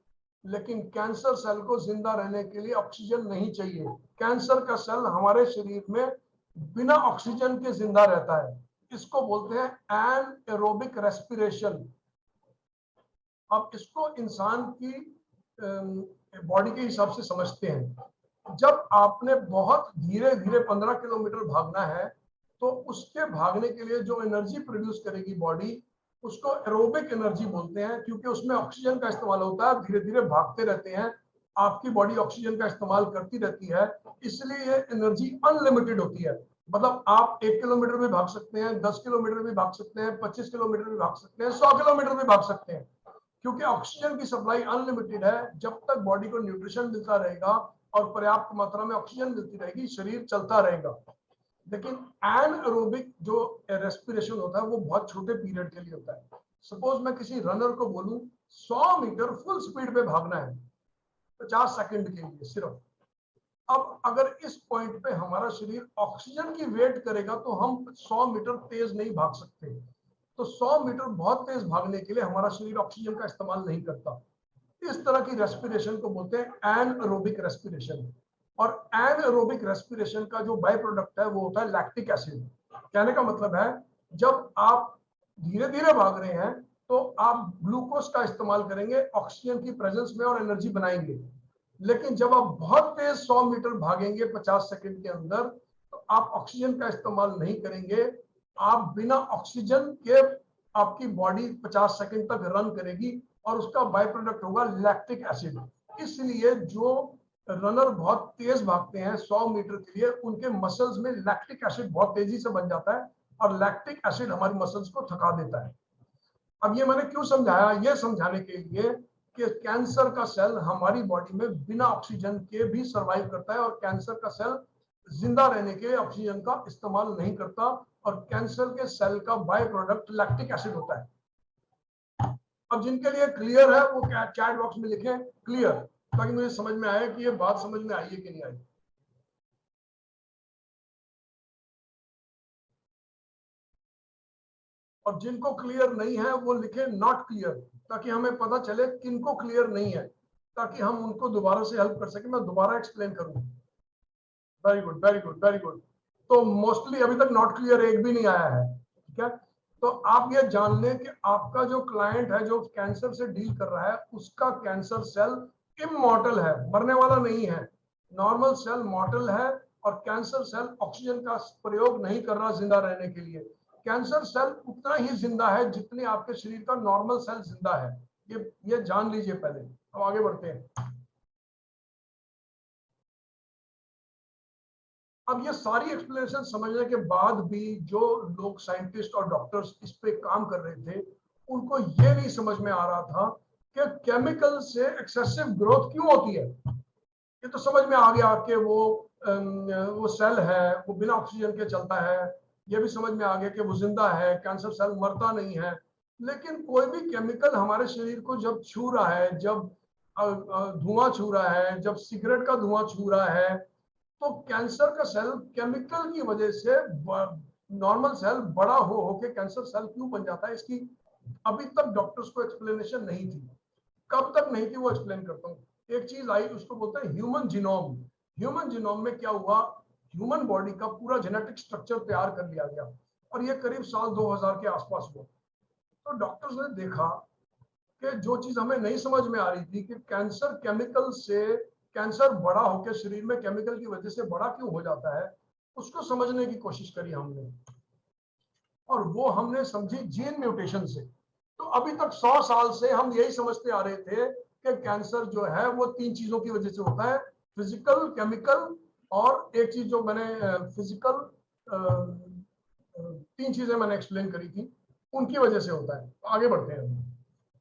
लेकिन कैंसर सेल को जिंदा रहने के लिए ऑक्सीजन नहीं चाहिए। कैंसर का सेल हमारे शरीर में बिना ऑक्सीजन के जिंदा रहता है। इसको बोलते हैं एनएरोबिक रेस्पिरेशन। अब इसको इंसान की बॉडी के हिसाब से समझते हैं। जब आपने बहुत धीरे धीरे 15 किलोमीटर भागना है तो उसके भागने के लिए जो एनर्जी प्रोड्यूस करेगी बॉडी, उसको एरोबिक एनर्जी बोलते हैं, क्योंकि उसमें ऑक्सीजन का इस्तेमाल होता है। धीरे धीरे भागते रहते हैं, आपकी बॉडी ऑक्सीजन का इस्तेमाल करती रहती है, इसलिए ये एनर्जी अनलिमिटेड होती है। मतलब आप 1 किलोमीटर भी भाग सकते हैं, 10 किलोमीटर भी भाग सकते हैं, 25 किलोमीटर भी भाग सकते हैं, 100 किलोमीटर भी भाग सकते हैं, क्योंकि ऑक्सीजन की सप्लाई अनलिमिटेड है। जब तक बॉडी को न्यूट्रिशन मिलता रहेगा और पर्याप्त मात्रा में ऑक्सीजन मिलती रहेगी, शरीर चलता रहेगा। लेकिन एनएरोबिक जो रेस्पिरेशन होता है वो बहुत छोटे पीरियड के लिए होता है। सपोज मैं किसी रनर को बोलूं 100 मीटर फुल स्पीड पे भागना है 50 सेकंड के लिए सिर्फ। अब अगर इस पॉइंट पे हमारा शरीर ऑक्सीजन की वेट करेगा तो हम 100 मीटर तेज नहीं भाग सकते। तो 100 मीटर बहुत तेज भागने के लिए हमारा शरीर ऑक्सीजन का इस्तेमाल नहीं करता। इस तरह की रेस्पिरेशन को बोलते हैं एनएरोबिक रेस्पिरेशन। और एनएरोबिक रेस्पिरेशन का जो बाय प्रोडक्ट है वो होता है लैक्टिक एसिड। कहने का मतलब है, जब आप धीरे धीरे भाग रहे हैं तो आप ग्लूकोज का इस्तेमाल करेंगे ऑक्सीजन की प्रेजेंस में और एनर्जी बनाएंगे। लेकिन जब आप बहुत तेज 100 मीटर भागेंगे 50 सेकंड के अंदर, तो आप ऑक्सीजन का इस्तेमाल नहीं करेंगे। आप बिना ऑक्सीजन के आपकी बॉडी 50 सेकंड तक रन करेगी और उसका बाय प्रोडक्ट होगा लैक्टिक एसिड। इसलिए जो रनर बहुत तेज भागते हैं 100 मीटर के लिए, उनके मसल्स में लैक्टिक एसिड बहुत तेजी से बन जाता है और लैक्टिक एसिड हमारी मसल्स को थका देता है। अब ये मैंने क्यों समझाया, ये समझाने के लिए कि कैंसर का सेल हमारी बॉडी में बिना ऑक्सीजन के भी सरवाइव करता है और कैंसर का सेल जिंदा रहने के लिए ऑक्सीजन का इस्तेमाल नहीं करता, और कैंसर के सेल का बाय प्रोडक्ट लैक्टिक एसिड होता है। अब जिनके लिए क्लियर है वो चैट बॉक्स में लिखें क्लियर, ताकि मुझे समझ में आए कि ये बात समझ में आई है कि नहीं आई। और जिनको क्लियर नहीं है वो लिखे नॉट क्लियर, ताकि हमें पता चले किनको क्लियर नहीं है। ताकि हम उनको दोबारा से हेल्प कर सके। मैं दोबारा एक्सप्लेन करूँ। Very good, very good, very good. तो मोस्टली अभी तक नॉट क्लियर एक भी नहीं आया है, ठीक है। तो आप ये जान लें कि आपका जो क्लाइंट है, जो कैंसर से डील कर रहा है, उसका कैंसर सेल इमॉर्टल है, मरने वाला नहीं है। नॉर्मल सेल मॉर्टल है, और कैंसर सेल ऑक्सीजन का प्रयोग नहीं कर रहा जिंदा रहने के लिए। कैंसर सेल उतना ही जिंदा है जितनी आपके शरीर का नॉर्मल सेल जिंदा है। ये जान लीजिए पहले। अब आगे बढ़ते हैं। अब ये सारी एक्सप्लेनेशन समझने के बाद भी जो लोग साइंटिस्ट और डॉक्टर्स इस पे काम कर रहे थे, उनको ये नहीं समझ में आ रहा था कि केमिकल से एक्सेसिव ग्रोथ क्यों होती है। ये तो समझ में आ गया कि वो सेल है, वो बिना ऑक्सीजन के चलता है। ये भी समझ में आ गया कि वो जिंदा है, कैंसर सेल मरता नहीं है। लेकिन कोई भी केमिकल हमारे शरीर को जब छू रहा है, जब धुआं छू रहा है, जब सिगरेट का धुआं छू रहा है, तो कैंसर का सेल केमिकल की वजह से नॉर्मल सेल बड़ा हो के कैंसर सेल क्यों बन जाता है, इसकी अभी तक डॉक्टर्स को एक्सप्लेनेशन नहीं थी। कब तक नहीं थी वो एक्सप्लेन करता हूँ। एक चीज आई, उसको बोलते हैं ह्यूमन जीनोम। ह्यूमन जीनोम में क्या हुआ, ह्यूमन बॉडी का पूरा जेनेटिक स्ट्रक्चर तैयार कर लिया गया, और ये करीब साल 2000 के आसपास हुआ। तो डॉक्टर्स ने देखा कि जो चीज हमें नहीं समझ में आ रही थी कि कैंसर केमिकल से, कैंसर बड़ा होकर शरीर में केमिकल की वजह से बड़ा क्यों हो जाता है, उसको समझने की कोशिश करी हमने, और वो हमने समझी जीन म्यूटेशन से। तो अभी तक 100 साल से हम यही समझते आ रहे थे कि कैंसर जो है वो 3 चीजों की वजह से होता है, फिजिकल, केमिकल, और एक चीज जो मैंने फिजिकल, 3 चीजें मैंने एक्सप्लेन करी थी, उनकी वजह से होता है। आगे बढ़ते हैं।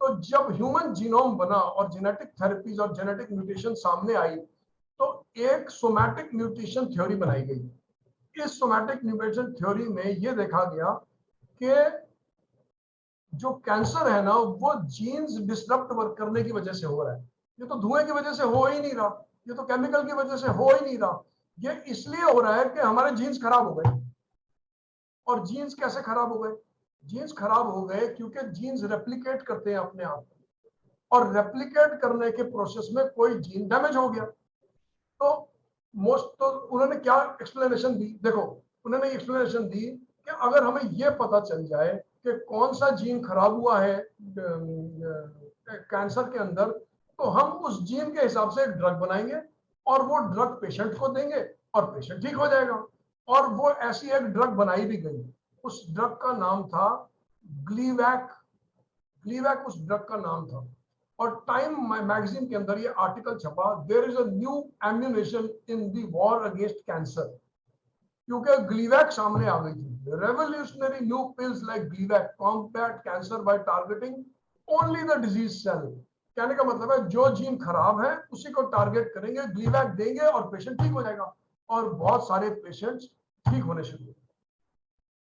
तो जब ह्यूमन जीनोम बना और जेनेटिक थेरेपीज और जेनेटिक म्यूटेशन सामने आई, तो एक सोमैटिक म्यूटेशन थ्योरी बनाई गई। इस सोमैटिक म्यूटेशन थ्योरी में यह देखा गया कि जो कैंसर है ना, वो जीन्स डिसरप्ट वर्क करने की वजह से हो रहा है। ये तो धुएं की वजह से हो ही नहीं रहा, ये तो केमिकल की वजह से हो ही नहीं रहा। ये इसलिए हो रहा है कि हमारे जीन्स खराब हो गए। और जीन्स कैसे खराब हो गए? जीन्स खराब हो गए क्योंकि जीन्स रेप्लिकेट करते हैं अपने आप, और रेप्लिकेट करने के प्रोसेस में कोई जीन डैमेज हो गया। तो उन्होंने क्या एक्सप्लेनेशन दी, देखो उन्होंने एक्सप्लेनेशन दी कि अगर हमें यह पता चल जाए कि कौन सा जीन खराब हुआ है कैंसर के अंदर, तो हम उस जीन के हिसाब से एक ड्रग बनाएंगे, और वो ड्रग पेशेंट को देंगे, और पेशेंट ठीक हो जाएगा। और वो ऐसी एक ड्रग बनाई भी गई। उस ड्रग का नाम था ग्लीवैक। ग्लीवैक उस ड्रग का नाम था। और टाइम मैगजीन के अंदर ये आर्टिकल छपा, there is a new ammunition in the war against cancer, क्योंकि ग्लीवैक सामने आ गई थी। Revolutionary new pills like Gleevec combat cancer by targeting only the disease cell. कहने का मतलब है जो जीन खराब है उसी को टारगेट करेंगे, ग्लीवैक देंगे, और पेशेंट ठीक हो जाएगा। और बहुत सारे पेशेंट्स ठीक होने शुरू हुए।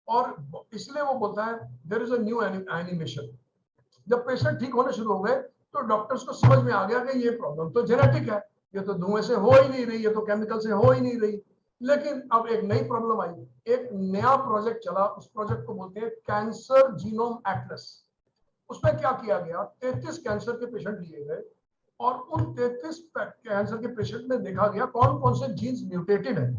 और इसलिए वो बोलता है there is a new animation. जब पेशेंट ठीक होने शुरू हो गए, तो डॉक्टर्स को समझ में आ गया कि ये प्रॉब्लम तो जेनेटिक है, ये तो धुएं से हो ही नहीं रही, ये तो केमिकल से हो ही नहीं रही। लेकिन अब एक नई प्रॉब्लम आई, एक नया प्रोजेक्ट चला। उस प्रोजेक्ट को बोलते हैं कैंसर जीनोम एटलस। उसमें क्या किया गया, 33 कैंसर के पेशेंट लिए गए, और उन 33 कैंसर के पेशेंट में देखा गया कौन कौन से जीन्स म्यूटेटेड है।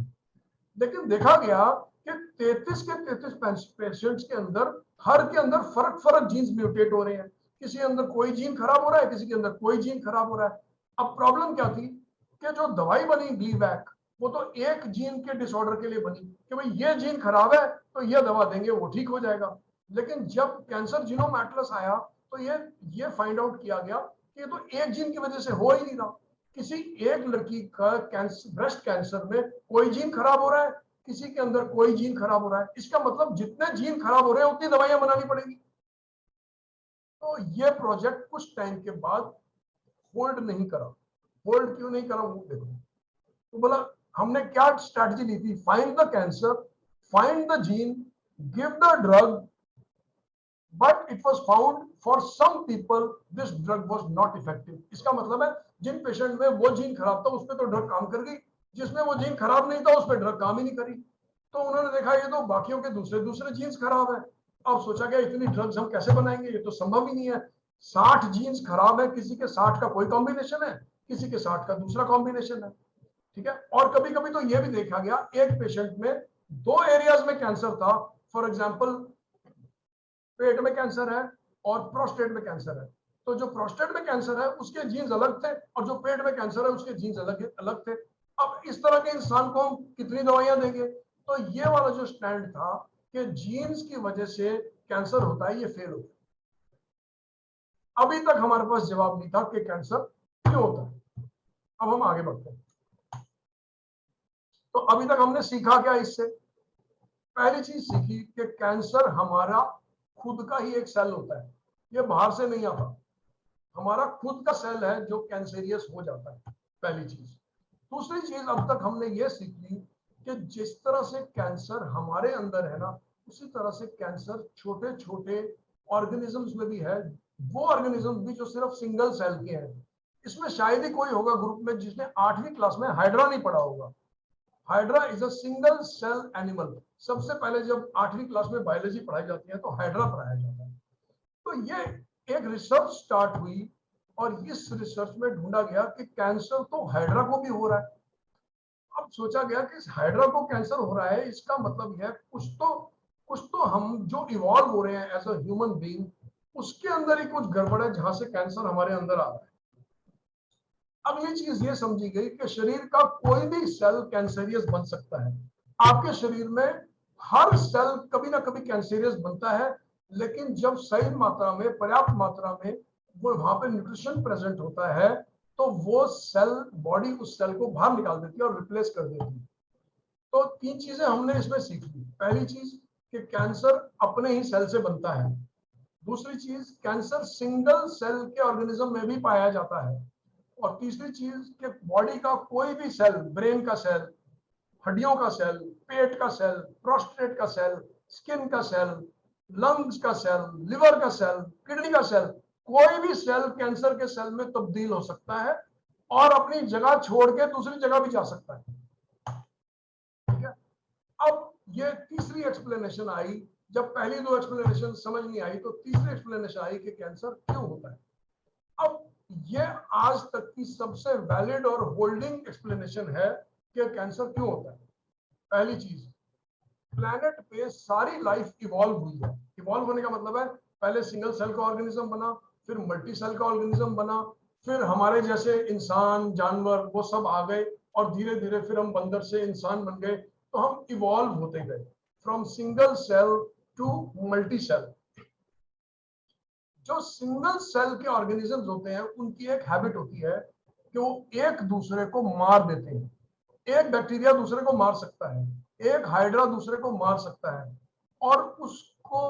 लेकिन देखा गया कि 33 के 33 पेशेंट्स के अंदर, हर के अंदर फर्क फर्क जीन्स म्यूटेट हो रहे हैं। किसी के अंदर कोई जीन खराब हो रहा है, किसी के अंदर कोई जीन खराब हो रहा है। अब प्रॉब्लम क्या थी कि जो दवाई बनी ग्लीवैक, वो तो एक जीन के डिसऑर्डर के लिए बनी कि भाई ये जीन खराब है तो ये दवा देंगे, वो ठीक हो जाएगा। लेकिन जब कैंसर जीनोम एटलस आया, तो ये फाइंड आउट किया गया कि ये तो एक जीन की वजह से हो ही नहीं रहा। किसी एक लड़की का कैंसर, ब्रेस्ट कैंसर में कोई जीन खराब हो रहा है, किसी के अंदर कोई जीन खराब हो रहा है। इसका मतलब जितने जीन खराब हो रहे हैं उतनी दवाइयां बनानी पड़ेगी। तो ये प्रोजेक्ट कुछ टाइम के बाद होल्ड नहीं करा। होल्ड क्यों नहीं करा वो देखो। तो बोला हमने क्या स्ट्रैटेजी ली थी, find the cancer, find the gene, give the drug, but it was found for some people this drug was not effective. इसका मतलब है जिन पेशेंट में वो जीन खराब था उस पर तो ड्रग काम कर गई, जिसमें वो जीन खराब नहीं था उस पर ड्रग काम ही नहीं करी। तो उन्होंने देखा ये तो बाकियों के दूसरे दूसरे जीन्स खराब है। अब सोचा गया इतनी ड्रग्स हम कैसे बनाएंगे, ये तो संभव ही नहीं है। 60 जीन्स खराब है, किसी के 60 का कोई कॉम्बिनेशन है, किसी के 60 का दूसरा कॉम्बिनेशन है, ठीक है। और कभी कभी तो ये भी देखा गया एक पेशेंट में 2 एरियाज में कैंसर था, फॉर एग्जांपल पेट में कैंसर है और प्रोस्टेट में कैंसर है, तो जो प्रोस्टेट में कैंसर है उसके जीन्स अलग थे और जो पेट में कैंसर है उसके जीन्स अलग थे। अब इस तरह के इंसान को हम कितनी दवाइयां देंगे? तो ये वाला जो स्टैंड था कि जीन्स की वजह से कैंसर होता है, ये फेल होता है। अभी तक हमारे पास जवाब नहीं था कि कैंसर क्यों होता है। अब हम आगे बढ़ते हैं। तो अभी तक हमने सीखा क्या इससे? पहली चीज सीखी कि कैंसर हमारा खुद का ही एक सेल होता है, ये बाहर से नहीं आता, हमारा खुद का सेल है जो कैंसेरियस हो जाता है, पहली चीज। दूसरी चीज अब तक हमने ये सीखी कि जिस तरह से कैंसर हमारे अंदर है ना, उसी तरह से कैंसर छोटे छोटे ऑर्गेनिजम्स में भी है, वो ऑर्गेनिज्म भी जो सिर्फ सिंगल सेल के हैं। इसमें शायद ही कोई होगा ग्रुप में जिसने 8वीं क्लास में हाइड्रा नहीं पढ़ा होगा। Hydra is a single cell animal. सबसे पहले जब 8वीं क्लास में बायोलॉजी पढ़ाई जाती है तो हाइड्रा पढ़ाया जाता है। तो ये एक रिसर्च स्टार्ट हुई और इस रिसर्च में ढूंढा गया कि कैंसर तो हाइड्रा को भी हो रहा है। अब सोचा गया कि इस हाइड्रा को कैंसर हो रहा है, इसका मतलब है कुछ तो हम जो इवॉल्व हो रहे हैं एज अ ह्यूमन बीइंग, उसके अंदर ही कुछ गड़बड़ है जहां से कैंसर हमारे अंदर आ रहा है। अगली चीज ये समझी गई कि शरीर का कोई भी सेल कैंसेरियस बन सकता है। आपके शरीर में हर सेल कभी ना कभी कैंसेरियस बनता है, लेकिन जब सही मात्रा में, पर्याप्त मात्रा में वो वहां पे न्यूट्रिशन प्रेजेंट होता है तो वो सेल, बॉडी उस सेल को बाहर निकाल देती है और रिप्लेस कर देती है। तो 3 चीजें हमने इसमें सीख ली। पहली चीज कि कैंसर अपने ही सेल से बनता है। दूसरी चीज, कैंसर सिंगल सेल के ऑर्गेनिज्म में भी पाया जाता है। और तीसरी चीज कि बॉडी का कोई भी सेल, ब्रेन का सेल, हड्डियों का सेल, पेट का सेल, प्रोस्टेट का सेल, स्किन का सेल, लंग्स का सेल, लिवर का सेल, किडनी का सेल, कोई भी सेल कैंसर के सेल में तब्दील हो सकता है और अपनी जगह छोड़ के दूसरी जगह भी जा सकता है, ठीक है। अब ये तीसरी एक्सप्लेनेशन आई। जब पहली 2 एक्सप्लेनेशन समझ नहीं आई तो तीसरी एक्सप्लेनेशन आई कि कैंसर क्यों होता है। अब ये आज तक की सबसे वैलिड और होल्डिंग एक्सप्लेनेशन है कि कैंसर क्यों होता है। पहली चीज, प्लैनेट पे सारी लाइफ इवॉल्व हुई है। इवॉल्व होने का मतलब है पहले सिंगल सेल का ऑर्गेनिज्म बना, फिर मल्टी सेल का ऑर्गेनिज्म बना, फिर हमारे जैसे इंसान, जानवर वो सब आ गए और धीरे धीरे फिर हम बंदर से इंसान बन गए। तो हम इवॉल्व होते गए from single cell to multi cell. जो सिंगल सेल के ऑर्गेनिजम्स होते हैं उनकी एक हैबिट होती है कि वो एक दूसरे को मार देते हैं। एक बैक्टीरिया दूसरे को मार सकता है, एक हाइड्रा दूसरे को मार सकता है, और उसको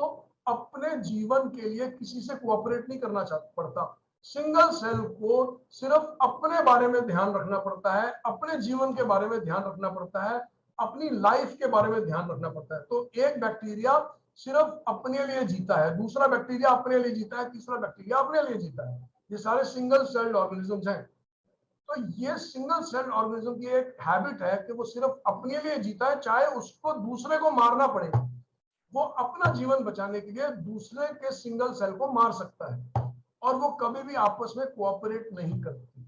अपने जीवन के लिए किसी से कोऑपरेट नहीं करना पड़ता। सिंगल सेल को सिर्फ अपने बारे में ध्यान रखना पड़ता है, अपने जीवन के बारे में ध्यान रखना पड़ता है, अपनी लाइफ के बारे में ध्यान रखना पड़ता है। तो एक बैक्टीरिया सिर्फ अपने लिए जीता है, दूसरा बैक्टीरिया अपने लिए जीता है, तीसरा बैक्टीरिया अपने लिए जीता है। ये सारे सिंगल सेल्ड ऑर्गेनिजम्स हैं। तो ये सिंगल सेल ऑर्गेनिज्म की एक हैबिट है कि वो सिर्फ अपने लिए जीता है, चाहे उसको दूसरे को मारना पड़े, वो अपना जीवन बचाने के लिए दूसरे के सिंगल सेल को मार सकता है, और वो कभी भी आपस में कोऑपरेट नहीं करती।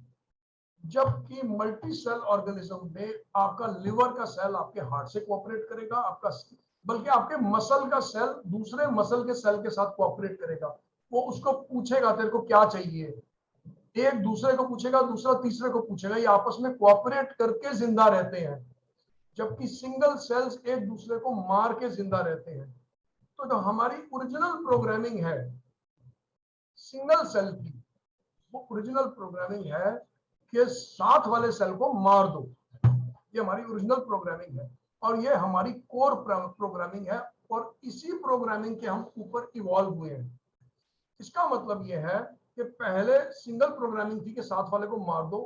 जबकि मल्टी सेल ऑर्गेनिज्म में आपका लिवर का सेल आपके हार्ट से कोऑपरेट करेगा, आपका बल्कि आपके मसल का सेल दूसरे मसल के सेल के साथ कोऑपरेट करेगा। वो उसको पूछेगा तेरे को क्या चाहिए, एक दूसरे को पूछेगा, दूसरा तीसरे को पूछेगा, ये आपस में कोऑपरेट करके जिंदा रहते हैं। जबकि सिंगल सेल्स एक दूसरे को मार के जिंदा रहते हैं। तो जो हमारी ओरिजिनल प्रोग्रामिंग है सिंगल सेल की, वो ओरिजिनल प्रोग्रामिंग है कि साथ वाले सेल को मार दो। ये हमारी ओरिजिनल प्रोग्रामिंग है और ये हमारी कोर प्रोग्रामिंग है, और इसी प्रोग्रामिंग के हम ऊपर इवॉल्व हुए हैं। इसका मतलब ये है कि पहले सिंगल प्रोग्रामिंग थी कि साथ वाले को मार दो,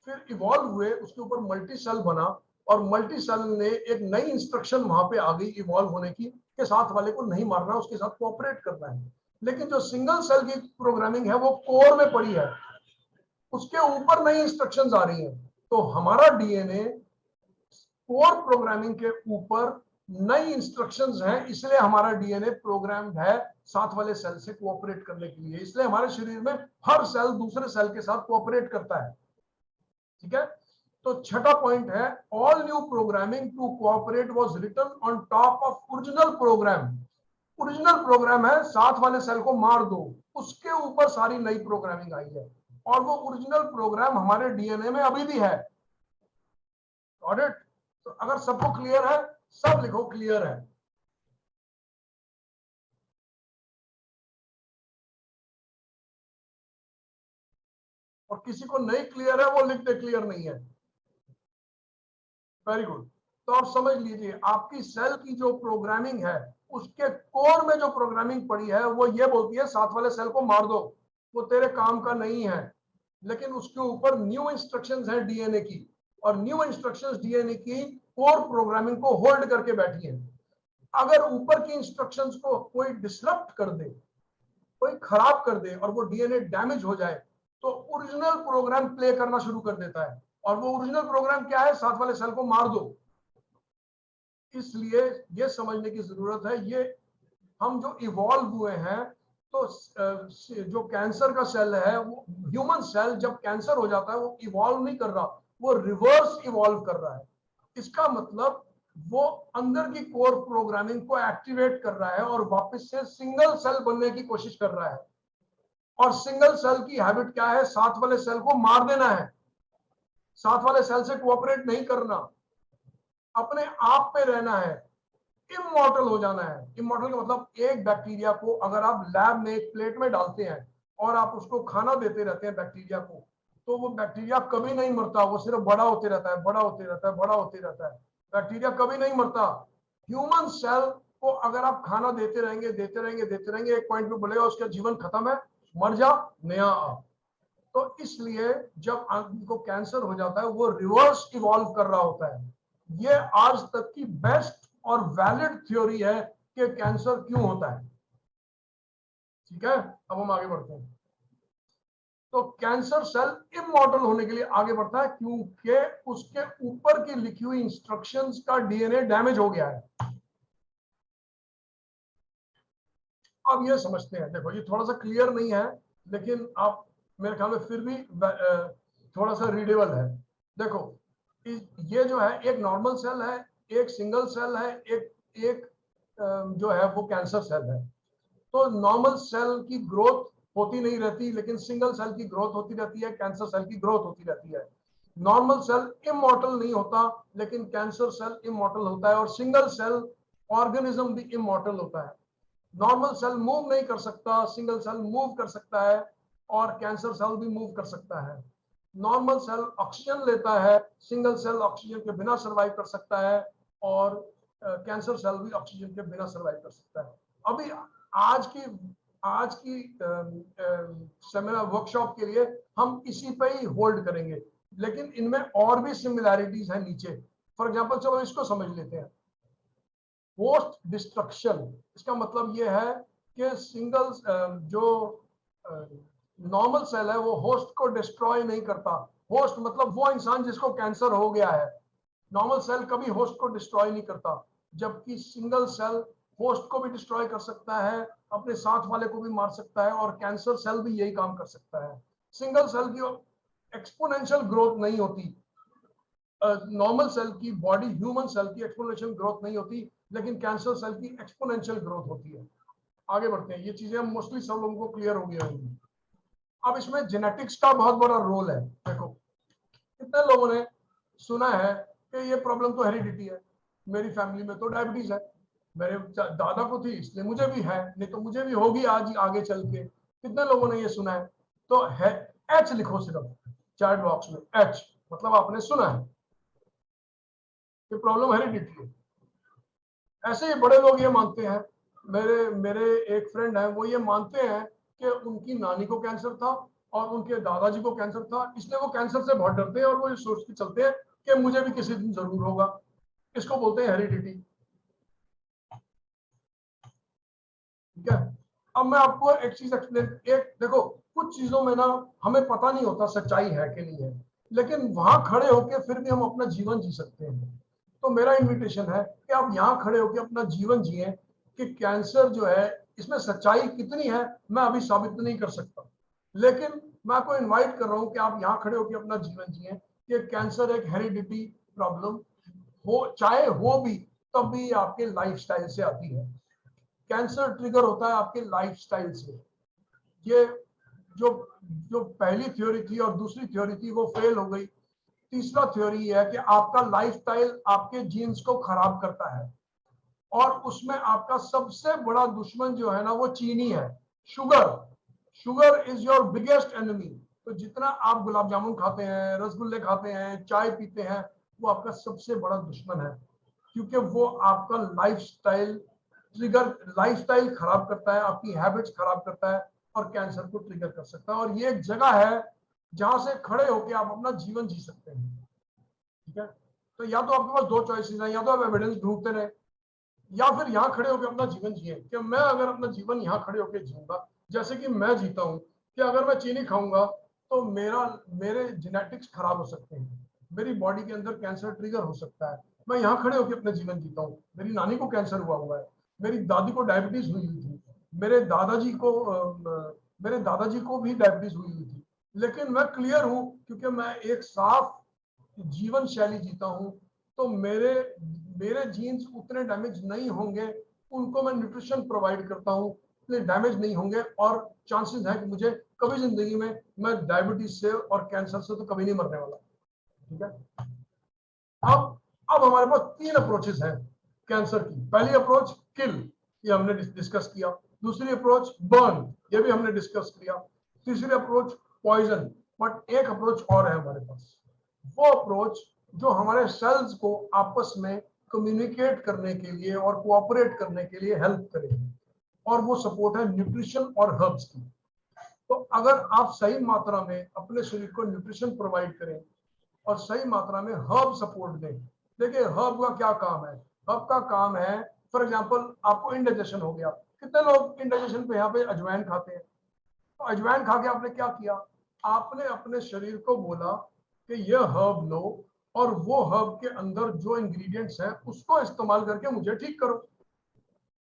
फिर इवॉल्व हुए, उसके ऊपर मल्टी सेल बना, और मल्टी सेल ने एक नई इंस्ट्रक्शन वहां पे आ गई इवॉल्व होने की कि साथ वाले को नहीं मारना, उसके साथ कोऑपरेट करना है। लेकिन जो सिंगल सेल की प्रोग्रामिंग है वो कोर में पड़ी है, उसके ऊपर नई इंस्ट्रक्शंस आ रही हैं। तो हमारा डीएनए कोर प्रोग्रामिंग के ऊपर नई इंस्ट्रक्शंस हैं, इसलिए हमारा डीएनए प्रोग्राम्ड है साथ वाले सेल से कोऑपरेट करने के लिए। इसलिए हमारे शरीर में हर सेल दूसरे सेल के साथ कोऑपरेट करता है। ठीक है, तो छठा पॉइंट है all new programming to cooperate was written on top of original program. Original program है, साथ वाले सेल को मार दो, उसके ऊपर सारी नई प्रोग्रामिंग आई है, और वो ओरिजिनल प्रोग्राम हमारे डीएनए में अभी भी है। Got it? तो अगर सबको क्लियर है, सब लिखो क्लियर है। और किसी को नहीं क्लियर है वो लिख दे क्लियर नहीं है। Very good. तो आप समझ लीजिए आपकी सेल की जो प्रोग्रामिंग है, उसके कोर में जो प्रोग्रामिंग पड़ी है वो ये बोलती है साथ वाले सेल को मार दो, वो तेरे काम का नहीं है। लेकिन उसके ऊपर न्यू इंस्ट्रक्शंस हैं डीएनए की, और न्यू इंस्ट्रक्शंस डीएनए की कोर प्रोग्रामिंग को होल्ड करके बैठी है। अगर ऊपर की इंस्ट्रक्शंस को कोई डिसरप्ट कर दे, कोई खराब कर दे, और वो डीएनए डैमेज हो जाए, तो ओरिजिनल प्रोग्राम प्ले करना शुरू कर देता है। और वो ओरिजिनल प्रोग्राम क्या है? साथ वाले सेल को मार दो। इसलिए ये समझने की जरूरत है, ये हम जो इवॉल्व हुए हैं, तो जो कैंसर का सेल है, वो ह्यूमन सेल जब कैंसर हो जाता है वो इवॉल्व नहीं कर रहा, वो रिवर्स इवॉल्व कर रहा है। इसका मतलब वो अंदर की कोर प्रोग्रामिंग को एक्टिवेट कर रहा है और वापस से सिंगल सेल बनने की कोशिश कर रहा है। और सिंगल सेल की हैबिट क्या है? साथ वाले सेल को मार देना है, साथ वाले सेल से कोऑपरेट नहीं करना, अपने आप पे रहना है, इमॉर्टल हो जाना है। इमॉर्टल का मतलब एक बैक्टीरिया को अगर आप लैब में एक प्लेट में डालते हैं और आप उसको खाना देते रहते हैं बैक्टीरिया को, तो वो बैक्टीरिया कभी नहीं मरता, वो सिर्फ बड़ा होते रहता है, बड़ा होते रहता है, बड़ा होते रहता है। बैक्टीरिया कभी नहीं मरता। ह्यूमन सेल को अगर आप खाना देते रहेंगे, देते रहेंगे, देते रहेंगे, एक पॉइंट पे बोलेगा उसका जीवन खत्म है, मर जा, नया आ। तो इसलिए जब आदमी को कैंसर हो जाता है वो रिवर्स इवॉल्व कर रहा होता है। ये आज तक की बेस्ट और वैलिड थ्योरी है कि कैंसर क्यों होता है। ठीक है, अब हम आगे बढ़ते हैं। तो कैंसर सेल इमॉर्टल होने के लिए आगे बढ़ता है क्योंकि उसके ऊपर की लिखी हुई इंस्ट्रक्शंस का डीएनए डैमेज हो गया है। अब ये समझते हैं, देखो ये थोड़ा सा क्लियर नहीं है, लेकिन आप मेरे ख्याल में फिर भी थोड़ा सा रीडेबल है। देखो ये जो है एक नॉर्मल सेल है, एक सिंगल सेल है, एक जो है वो कैंसर सेल है। तो नॉर्मल सेल की ग्रोथ होती नहीं रहती, लेकिन सिंगल सेल की ग्रोथ होती रहती है, कैंसर सेल की ग्रोथ होती रहती है। नॉर्मल सेल इमॉर्टल नहीं होता, लेकिन कैंसर सेल इमॉर्टल होता है, और सिंगल सेल ऑर्गेनिज्म भी इमॉर्टल होता है। नॉर्मल सेल मूव नहीं कर सकता, सिंगल सेल मूव कर सकता है, और कैंसर सेल भी मूव कर सकता है। नॉर्मल सेल ऑक्सीजन लेता है, सिंगल सेल ऑक्सीजन के बिना सर्वाइव कर सकता है, और कैंसर सेल भी ऑक्सीजन के बिना सर्वाइव कर सकता है। अभी आज की सेमिनार वर्कशॉप के लिए हम इसी पे ही होल्ड करेंगे, लेकिन इनमें और भी सिमिलैरिटीज हैं नीचे। फॉर एग्जांपल चलो इसको समझ लेते हैं। होस्ट डिस्ट्रक्शन, इसका मतलब यह है कि सिंगल जो नॉर्मल सेल है वो होस्ट को डिस्ट्रॉय नहीं करता। होस्ट मतलब वो इंसान जिसको कैंसर हो गया है। नॉर्मल सेल कभी होस्ट को डिस्ट्रॉय नहीं करता, जबकि सिंगल सेल होस्ट को भी डिस्ट्रॉय कर सकता है, अपने साथ वाले को भी मार सकता है, और कैंसर सेल भी यही काम कर सकता है। सिंगल सेल की एक्सपोनेंशियल ग्रोथ नहीं होती, नॉर्मल सेल की बॉडी, ह्यूमन सेल की एक्सपोनेंशियल ग्रोथ नहीं होती, लेकिन कैंसर सेल की एक्सपोनेंशियल ग्रोथ होती है। आगे बढ़ते हैं, ये चीजें मोस्टली सब लोगों को क्लियर हो गई होंगी। अब इसमें जेनेटिक्स का बहुत बड़ा रोल है। देखो कितने लोगों ने सुना है कि ये प्रॉब्लम तो हेरिडिटी है, मेरी फैमिली में तो डायबिटीज है, मेरे दादा को थी इसलिए मुझे भी है, नहीं तो मुझे भी होगी आज आगे चल के। कितने लोगों ने ये सुना है? तो है एच लिखो सिर्फ चैट बॉक्स में, एच मतलब आपने सुना है कि प्रॉब्लम हेरिडिटी है। ऐसे ही बड़े लोग ये मानते हैं, मेरे मेरे एक फ्रेंड है, वो ये मानते हैं कि उनकी नानी को कैंसर था और उनके दादाजी को कैंसर था, इसलिए वो कैंसर से बहुत डरते हैं और वो ये सोच के चलते हैं कि मुझे भी किसी दिन जरूर होगा। इसको बोलते हैं हेरिडिटी। ठीक है, अब मैं आपको एक चीज एक्सप्लेन, एक देखो कुछ चीजों में ना हमें पता नहीं होता सच्चाई है कि नहीं है, लेकिन वहां खड़े होकर फिर भी हम अपना जीवन जी सकते हैं। तो मेरा इनविटेशन है कि आप यहाँ खड़े होकर अपना जीवन जिए। कि कैंसर जो है इसमें सच्चाई कितनी है मैं अभी साबित नहीं कर सकता, लेकिन मैं आपको इनवाइट कर रहा हूँ कि आप यहाँ खड़े होकर अपना जीवन जिए। कि कैंसर एक हेरिडिटी प्रॉब्लम हो, चाहे हो भी, तब भी आपके लाइफस्टाइल से आती है। कैंसर ट्रिगर होता है आपके लाइफस्टाइल से। ये जो जो पहली थ्योरी थी और दूसरी थ्योरी थी वो फेल हो गई। तीसरा थ्योरी है कि आपका लाइफस्टाइल आपके जीन्स को खराब करता है, और उसमें आपका सबसे बड़ा दुश्मन जो है ना वो चीनी है, sugar. Sugar is your biggest enemy. तो जितना आप गुलाब जामुन खाते हैं, रसगुल्ले खाते हैं, चाय पीते हैं, वो आपका सबसे बड़ा दुश्मन है, क्योंकि वो आपका लाइफस्टाइल खराब करता है, आपकी हैबिट्स खराब करता है और कैंसर को ट्रिगर कर सकता है। और ये एक जगह है जहां से खड़े होकर आप अपना जीवन जी सकते हैं। ठीक है, तो या तो आपके पास दो चॉइसेस हैं, या तो आप एविडेंस ढूंढते रहे, या फिर यहाँ खड़े होकर अपना जीवन जिए कि मैं अगर अपना जीवन यहाँ खड़े होकर जीऊंगा जैसे कि मैं जीता हूँ, कि अगर मैं चीनी खाऊंगा तो मेरे जेनेटिक्स खराब हो सकते हैं, मेरी बॉडी के अंदर कैंसर ट्रिगर हो सकता है। मैं यहाँ खड़े होकर अपना जीवन जीता हूँ। मेरी नानी को कैंसर हुआ है, मेरी दादी को डायबिटीज हुई थी, मेरे दादाजी को भी डायबिटीज हुई थी, लेकिन मैं क्लियर हूँ क्योंकि मैं एक साफ जीवन शैली जीता हूँ। तो मेरे मेरे जीन्स उतने डैमेज नहीं होंगे, उनको मैं न्यूट्रिशन प्रोवाइड करता हूँ, इतने डैमेज नहीं होंगे, और चांसेस है कि मुझे कभी जिंदगी में मैं डायबिटीज से और कैंसर से तो कभी नहीं मरने वाला। ठीक है, अब हमारे पास तीन अप्रोचेस हैं कैंसर की। पहली अप्रोच किल, ये हमने डिस्कस किया। दूसरी अप्रोच बर्न, ये भी हमने डिस्कस किया। तीसरी अप्रोच पॉइजन। बट एक अप्रोच और है हमारे पास, वो अप्रोच जो हमारे सेल्स को आपस में कम्युनिकेट करने के लिए और कोऑपरेट करने के लिए हेल्प करेगी, और वो सपोर्ट है न्यूट्रिशन और हर्ब्स की। तो अगर आप सही मात्रा में अपने शरीर को न्यूट्रिशन प्रोवाइड करें और सही मात्रा में हर्ब सपोर्ट दें। देखिए हर्ब का क्या काम है, हर्ब का काम है, फॉर एग्जांपल आपको इंडाइजेशन हो गया, कितने लोग इंडाइजेशन पे यहाँ पे अजवाइन खाते हैं? तो अजवाइन खा के आपने क्या किया, आपने अपने शरीर को बोला कि ये हर्ब लो, और वो हर्ब के अंदर जो इंग्रेडिएंट्स हैं उसको इस्तेमाल करके मुझे ठीक करो।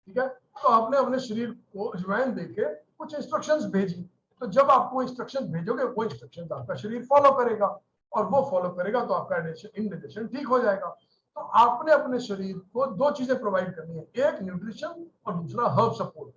ठीक है, तो आपने अपने शरीर को अजवाइन देके कुछ इंस्ट्रक्शंस भेजी। तो जब आप वो इंस्ट्रक्शंस भेजोगे, वो इंस्ट्रक्शंस आपका शरीर फॉलो करेगा, और वो फॉलो करेगा तो आपका इंडाइजेशन ठीक हो जाएगा। तो आपने अपने शरीर को दो चीजें प्रोवाइड करनी है, एक न्यूट्रिशन और दूसरा हर्ब सपोर्ट,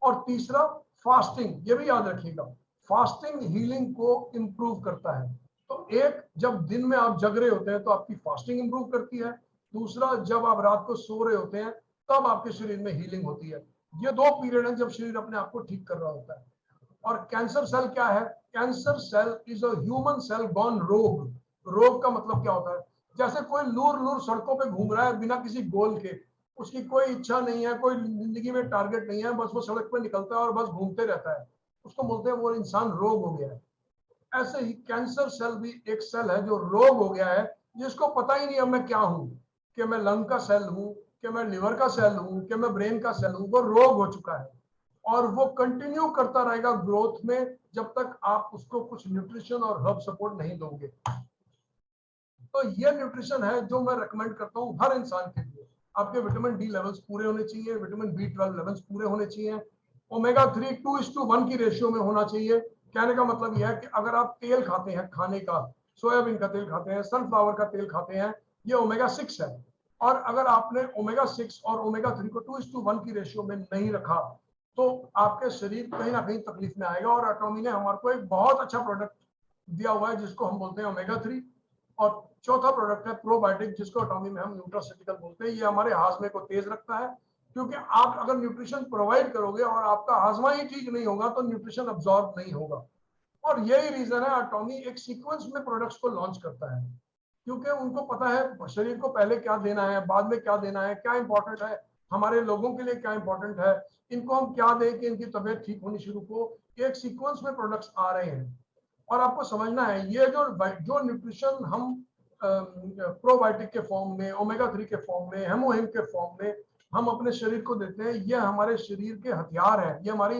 और तीसरा फास्टिंग। ये भी याद रखिएगा, फास्टिंग हीलिंग को इंप्रूव करता है। तो एक, जब दिन में आप जग रहे होते हैं तो आपकी फास्टिंग इंप्रूव करती है। दूसरा, जब आप रात को सो रहे होते हैं तब आपके शरीर में हीलिंग होती है। ये दो पीरियड हैं जब शरीर अपने आप को ठीक कर रहा होता है। और कैंसर सेल क्या है? Cancer cell is a human cell gone rogue. रोग का मतलब क्या होता है? जैसे कोई लूर लूर सड़कों पे घूम रहा है बिना किसी गोल के, उसकी कोई इच्छा नहीं है, कोई जिंदगी में टारगेट नहीं है, बस वो सड़क पे निकलता है और बस घूमते रहता है, उसको बोलते हैं वो इंसान रोग हो गया है। ऐसे ही कैंसर सेल भी एक सेल है जो रोग हो गया है, जिसको पता ही नहीं अब मैं क्या हूं, कि मैं लंग का सेल हूं, कि मैं लिवर का सेल हूं, कि मैं ब्रेन का सेल हूं। वो रोग हो चुका है, और वो कंटिन्यू करता रहेगा ग्रोथ में जब तक आप उसको कुछ न्यूट्रिशन और हर्ब सपोर्ट नहीं दोगे। तो ये न्यूट्रिशन है जो मैं रेकमेंड करता हूँ हर इंसान के लिए। आपके विटामिन डी लेवल्स पूरे होने चाहिए, विटामिन B12 लेवल्स पूरे होने चाहिए, ओमेगा 3 2:1 की रेशियो में होना चाहिए। कहने का मतलब यह है कि अगर आप तेल खाते हैं, खाने का सोयाबीन का तेल खाते हैं, सनफ्लावर का तेल खाते हैं, ये ओमेगा 6 है। और अगर आपने ओमेगा 6 और ओमेगा 3 को 2:1 की रेशियो में नहीं रखा तो आपके शरीर कहीं ना कहीं तकलीफ में आएगा। और एटॉमी ने हमारे को एक बहुत अच्छा प्रोडक्ट दिया हुआ है जिसको हम बोलते हैं ओमेगा 3। और चौथा प्रोडक्ट है प्रोबायोटिक, जिसको एटॉमी में हम न्यूट्रास्यूटिकल बोलते हैं। ये हमारे हाजमे को तेज रखता है, क्योंकि आप अगर न्यूट्रिशन प्रोवाइड करोगे और आपका हाजमा ही ठीक नहीं होगा तो न्यूट्रिशन अब्सॉर्ब नहीं होगा। और यही रीजन है एटॉमी एक सीक्वेंस में प्रोडक्ट्स को लॉन्च करता है, क्योंकि उनको पता है शरीर को पहले क्या देना है, बाद में क्या देना है, क्या इंपॉर्टेंट है हमारे लोगों के लिए, क्या इंपॉर्टेंट है, इनको हम क्या दें कि इनकी तबीयत ठीक होनी शुरू हो। एक सीक्वेंस में प्रोडक्ट्स आ रहे हैं। और आपको समझना है ये जो न्यूट्रिशन हम प्रोबायोटिक के फॉर्म में, ओमेगा 3 के फॉर्म में, हेमोहिम के फॉर्म में हम अपने शरीर को देते हैं, ये हमारे शरीर के हथियार है। ये हमारी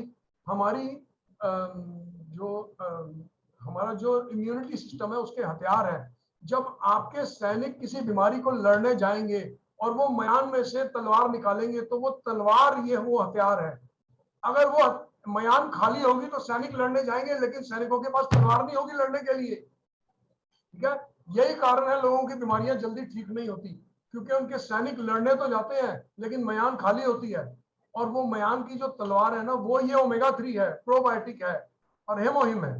हमारा जो इम्यूनिटी सिस्टम है उसके हथियार है। जब आपके सैनिक किसी बीमारी को लड़ने जाएंगे और वो मयान में से तलवार निकालेंगे तो वो तलवार ये वो हथियार है। अगर वो मयान खाली होगी तो सैनिक लड़ने जाएंगे, लेकिन सैनिकों के पास तलवार नहीं होगी लड़ने के लिए। ठीक है, यही कारण है लोगों की बीमारियां जल्दी ठीक नहीं होती, क्योंकि उनके सैनिक लड़ने तो जाते हैं लेकिन म्यान खाली होती है। और वो म्यान की जो तलवार है ना, वो ये ओमेगा 3 है, प्रोबायोटिक है और हेमोहिम है।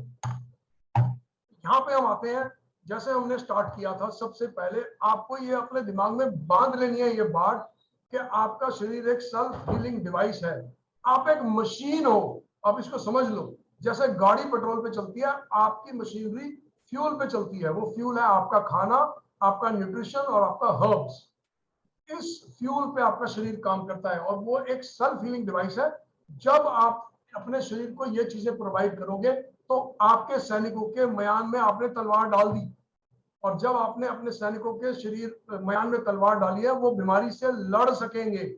यहाँ पे हम आते हैं, जैसे हमने स्टार्ट किया था, सबसे पहले आपको ये अपने दिमाग में बांध लेनी है ये बात कि आपका शरीर एक सेल्फ हीलिंग डिवाइस है। आप एक मशीन हो, आप इसको समझ लो। जैसे गाड़ी पेट्रोल पे चलती है, आपकी मशीनरी फ्यूल पे चलती है। वो फ्यूल है आपका खाना, आपका न्यूट्रिशन और आपका हर्ब्स। इस फ्यूल पे आपका शरीर काम करता है और वो एक सेल्फ हीलिंग डिवाइस है। जब आप अपने शरीर को ये चीजें प्रोवाइड करोगे तो आपके सैनिकों के म्यान में आपने तलवार डाल दी, और जब आपने अपने सैनिकों के शरीर म्यान में तलवार डाली है, वो बीमारी से लड़ सकेंगे।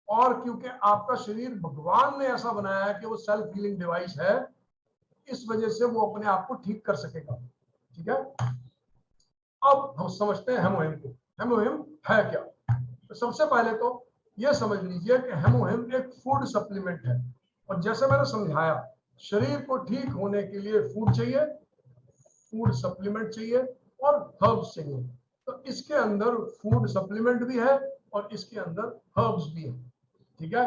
और क्योंकि आपका शरीर भगवान ने ऐसा बनाया है कि वो सेल्फ हीलिंग डिवाइस है, इस वजह से वो अपने आप को ठीक कर सकेगा। ठीक है, अब हम समझते हैं हेमोहिम को। हेमोहिम है क्या? तो सबसे पहले तो ये समझ लीजिए कि हेमोहिम एक फूड सप्लीमेंट है। और जैसे मैंने समझाया, शरीर को ठीक होने के लिए फूड चाहिए, फूड सप्लीमेंट चाहिए और हर्ब्स चाहिए। तो इसके अंदर फूड सप्लीमेंट भी है और इसके अंदर हर्ब्स भी है। ठीक है,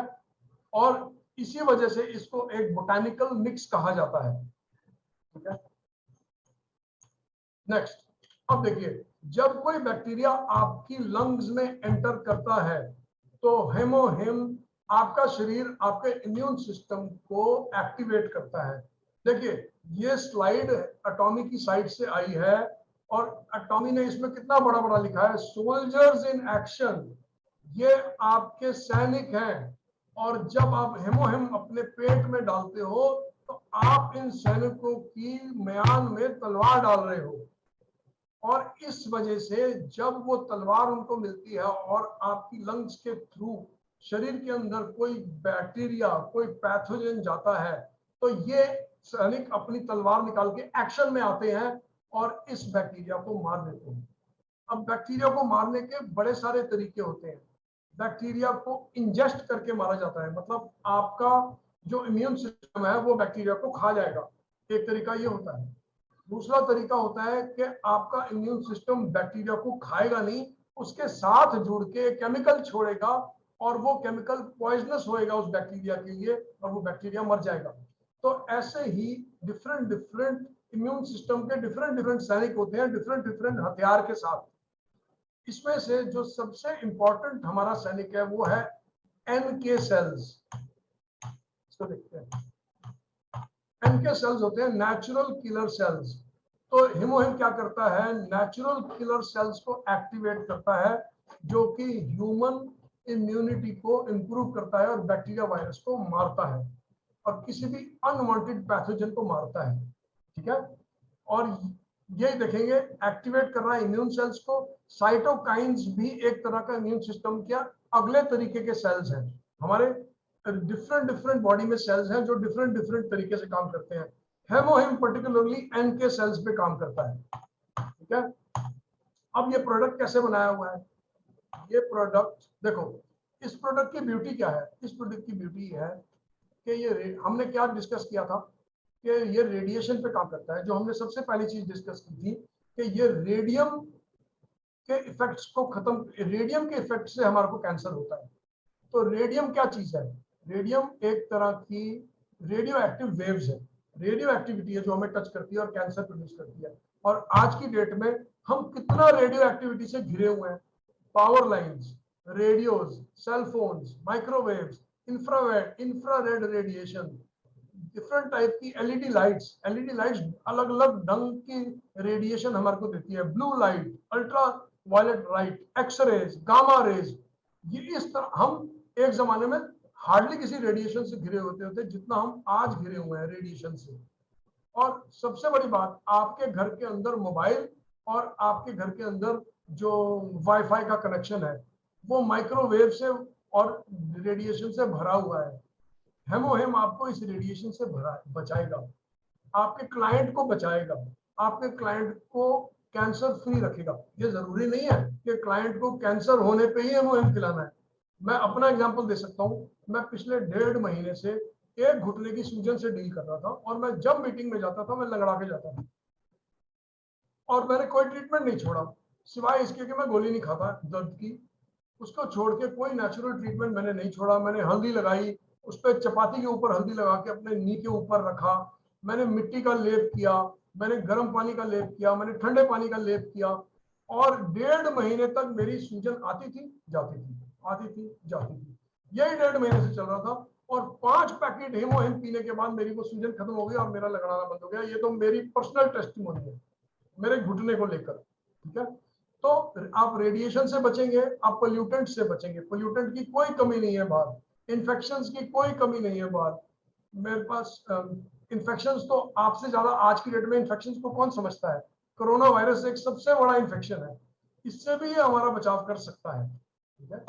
और इसी वजह से इसको एक बोटानिकल मिक्स कहा जाता है। ठीक है, नेक्स्ट, अब देखिए, जब कोई बैक्टीरिया आपकी लंग्स में एंटर करता है तो हेमोहिम आपका शरीर, आपके इम्यून सिस्टम को एक्टिवेट करता है। देखिए, ये स्लाइड एटॉमी की साइड से आई है और एटॉमी ने इसमें कितना बड़ा बड़ा लिखा है, सोल्जर्स इन एक्शन। ये आपके सैनिक हैं, और जब आप हेमोहिम अपने पेट में डालते हो तो आप इन सैनिकों की म्यान में तलवार डाल रहे हो। और इस वजह से जब वो तलवार उनको मिलती है और आपकी लंग्स के थ्रू शरीर के अंदर कोई बैक्टीरिया, कोई पैथोजन जाता है, तो ये सैनिक अपनी तलवार निकाल के एक्शन में आते हैं और इस बैक्टीरिया को मार देते हैं। अब बैक्टीरिया को मारने के बड़े सारे तरीके होते हैं। बैक्टीरिया को इंजेस्ट करके मारा जाता है, मतलब आपका जो इम्यून सिस्टम है वो बैक्टीरिया को खा जाएगा, एक तरीका ये होता है। दूसरा तरीका होता है कि आपका इम्यून सिस्टम बैक्टीरिया को खाएगा नहीं, उसके साथ जुड़ के केमिकल छोड़ेगा और वो केमिकल पॉइजनस होएगा उस बैक्टीरिया के लिए और वो बैक्टीरिया मर जाएगा। तो ऐसे ही डिफरेंट डिफरेंट इम्यून सिस्टम के डिफरेंट डिफरेंट सैनिक होते हैं, डिफरेंट डिफरेंट हथियार के साथ। इसमें से जो सबसे इंपॉर्टेंट हमारा सैनिक है वो है एनके सेल्स। इसको देखते हैं, एनके सेल्स होते हैं नेचुरल किलर सेल्स। तो हेमोहिम क्या करता है, नेचुरल किलर सेल्स को एक्टिवेट करता है, जो कि ह्यूमन इम्यूनिटी को इंप्रूव करता है और बैक्टीरिया वायरस को मारता है और किसी भी अनवांटेड पैथोजन को मारता है। ठीक है, और यही देखेंगे एक्टिवेट कर रहा है इम्यून सेल्स को। साइटोकाइंस भी एक तरह का इम्यून सिस्टम क्या अगले तरीके के सेल्स हैं। हमारे डिफरेंट डिफरेंट बॉडी में सेल्स हैं जो डिफरेंट डिफरेंट तरीके से काम करते हैं। हेमोहिम पर्टिकुलरली एनके सेल्स पे काम करता है। ठीक है, अब ये प्रोडक्ट कैसे बनाया हुआ है? ये प्रोडक्ट देखो, इस प्रोडक्ट की ब्यूटी क्या है? इस प्रोडक्ट की ब्यूटी है कि ये हमने क्या डिस्कस किया था कि ये रेडिएशन पे काम करता है। जो हमने सबसे पहली चीज डिस्कस की थी कि ये रेडियम के इफेक्ट्स को खत्म, रेडियम के इफेक्ट से हमारे को कैंसर होता है। तो रेडियम क्या चीज है? रेडियम एक तरह की रेडियो एक्टिव वेव्स है, रेडियो एक्टिविटी है जो हमें टच करती है और कैंसर प्रोड्यूस करती है। और आज की डेट में हम कितना रेडियो एक्टिविटी से घिरे हुए हैं। Power lines, radios, cell phones, microwaves, infrared radiation, different type की एलईडी लाइट्स अलग अलग ढंग की रेडिएशन हमारे को देती है। Blue light, ultraviolet light, x-rays, gamma rays. ये इस तरह हम एक जमाने में हार्डली किसी रेडिएशन से घिरे होते जितना हम आज घिरे हुए हैं रेडिएशन से। और सबसे बड़ी बात, आपके घर के अंदर मोबाइल और आपके घर के अंदर जो वाईफाई का कनेक्शन है वो माइक्रोवेव से और रेडिएशन से भरा हुआ है। हेमोहिम आपको इस रेडिएशन से बचाएगा, आपके क्लाइंट को बचाएगा, आपके क्लाइंट को कैंसर फ्री रखेगा। ये जरूरी नहीं है कि क्लाइंट को कैंसर होने पे ही हेमोहिम खिलाना है। मैं अपना एग्जांपल दे सकता हूँ। मैं पिछले 1.5 महीने से एक घुटने की सूजन से डील कर रहा था और मैं जब मीटिंग में जाता था मैं लंगड़ा के जाता था और मैंने कोई ट्रीटमेंट नहीं छोड़ा, सिवाय इसके कि मैं गोली नहीं खाता दर्द की। उसको छोड़ के कोई नेचुरल ट्रीटमेंट मैंने नहीं छोड़ा। मैंने हल्दी लगाई, उस पर चपाती के ऊपर हल्दी लगा के अपने नी के ऊपर रखा। मैंने मिट्टी का लेप किया, मैंने गर्म पानी का लेप किया, मैंने ठंडे पानी का लेप किया, और 1.5 महीने तक मेरी सूजन आती थी जाती थी, आती थी जाती थी। यही 1.5 महीने से चल रहा था। और 5 पैकेट हेमोहिम पीने के बाद मेरी वो सूजन खत्म हो गई और मेरा लगड़ाना बंद हो गया। ये तो मेरी पर्सनल टेस्टिमोनी है मेरे घुटने को लेकर, ठीक है। तो आप रेडिएशन से बचेंगे, आप पोल्यूटेंट से बचेंगे, पोल्यूटेंट की कोई कमी नहीं है बाहर, इन्फेक्शंस की कोई कमी नहीं है बाहर। मेरे पास इन्फेक्शंस तो आपसे ज्यादा आज की डेट में इन्फेक्शंस को कौन समझता है। कोरोना वायरस एक सबसे बड़ा इन्फेक्शन है, इससे भी ये हमारा बचाव कर सकता है, ठीक है।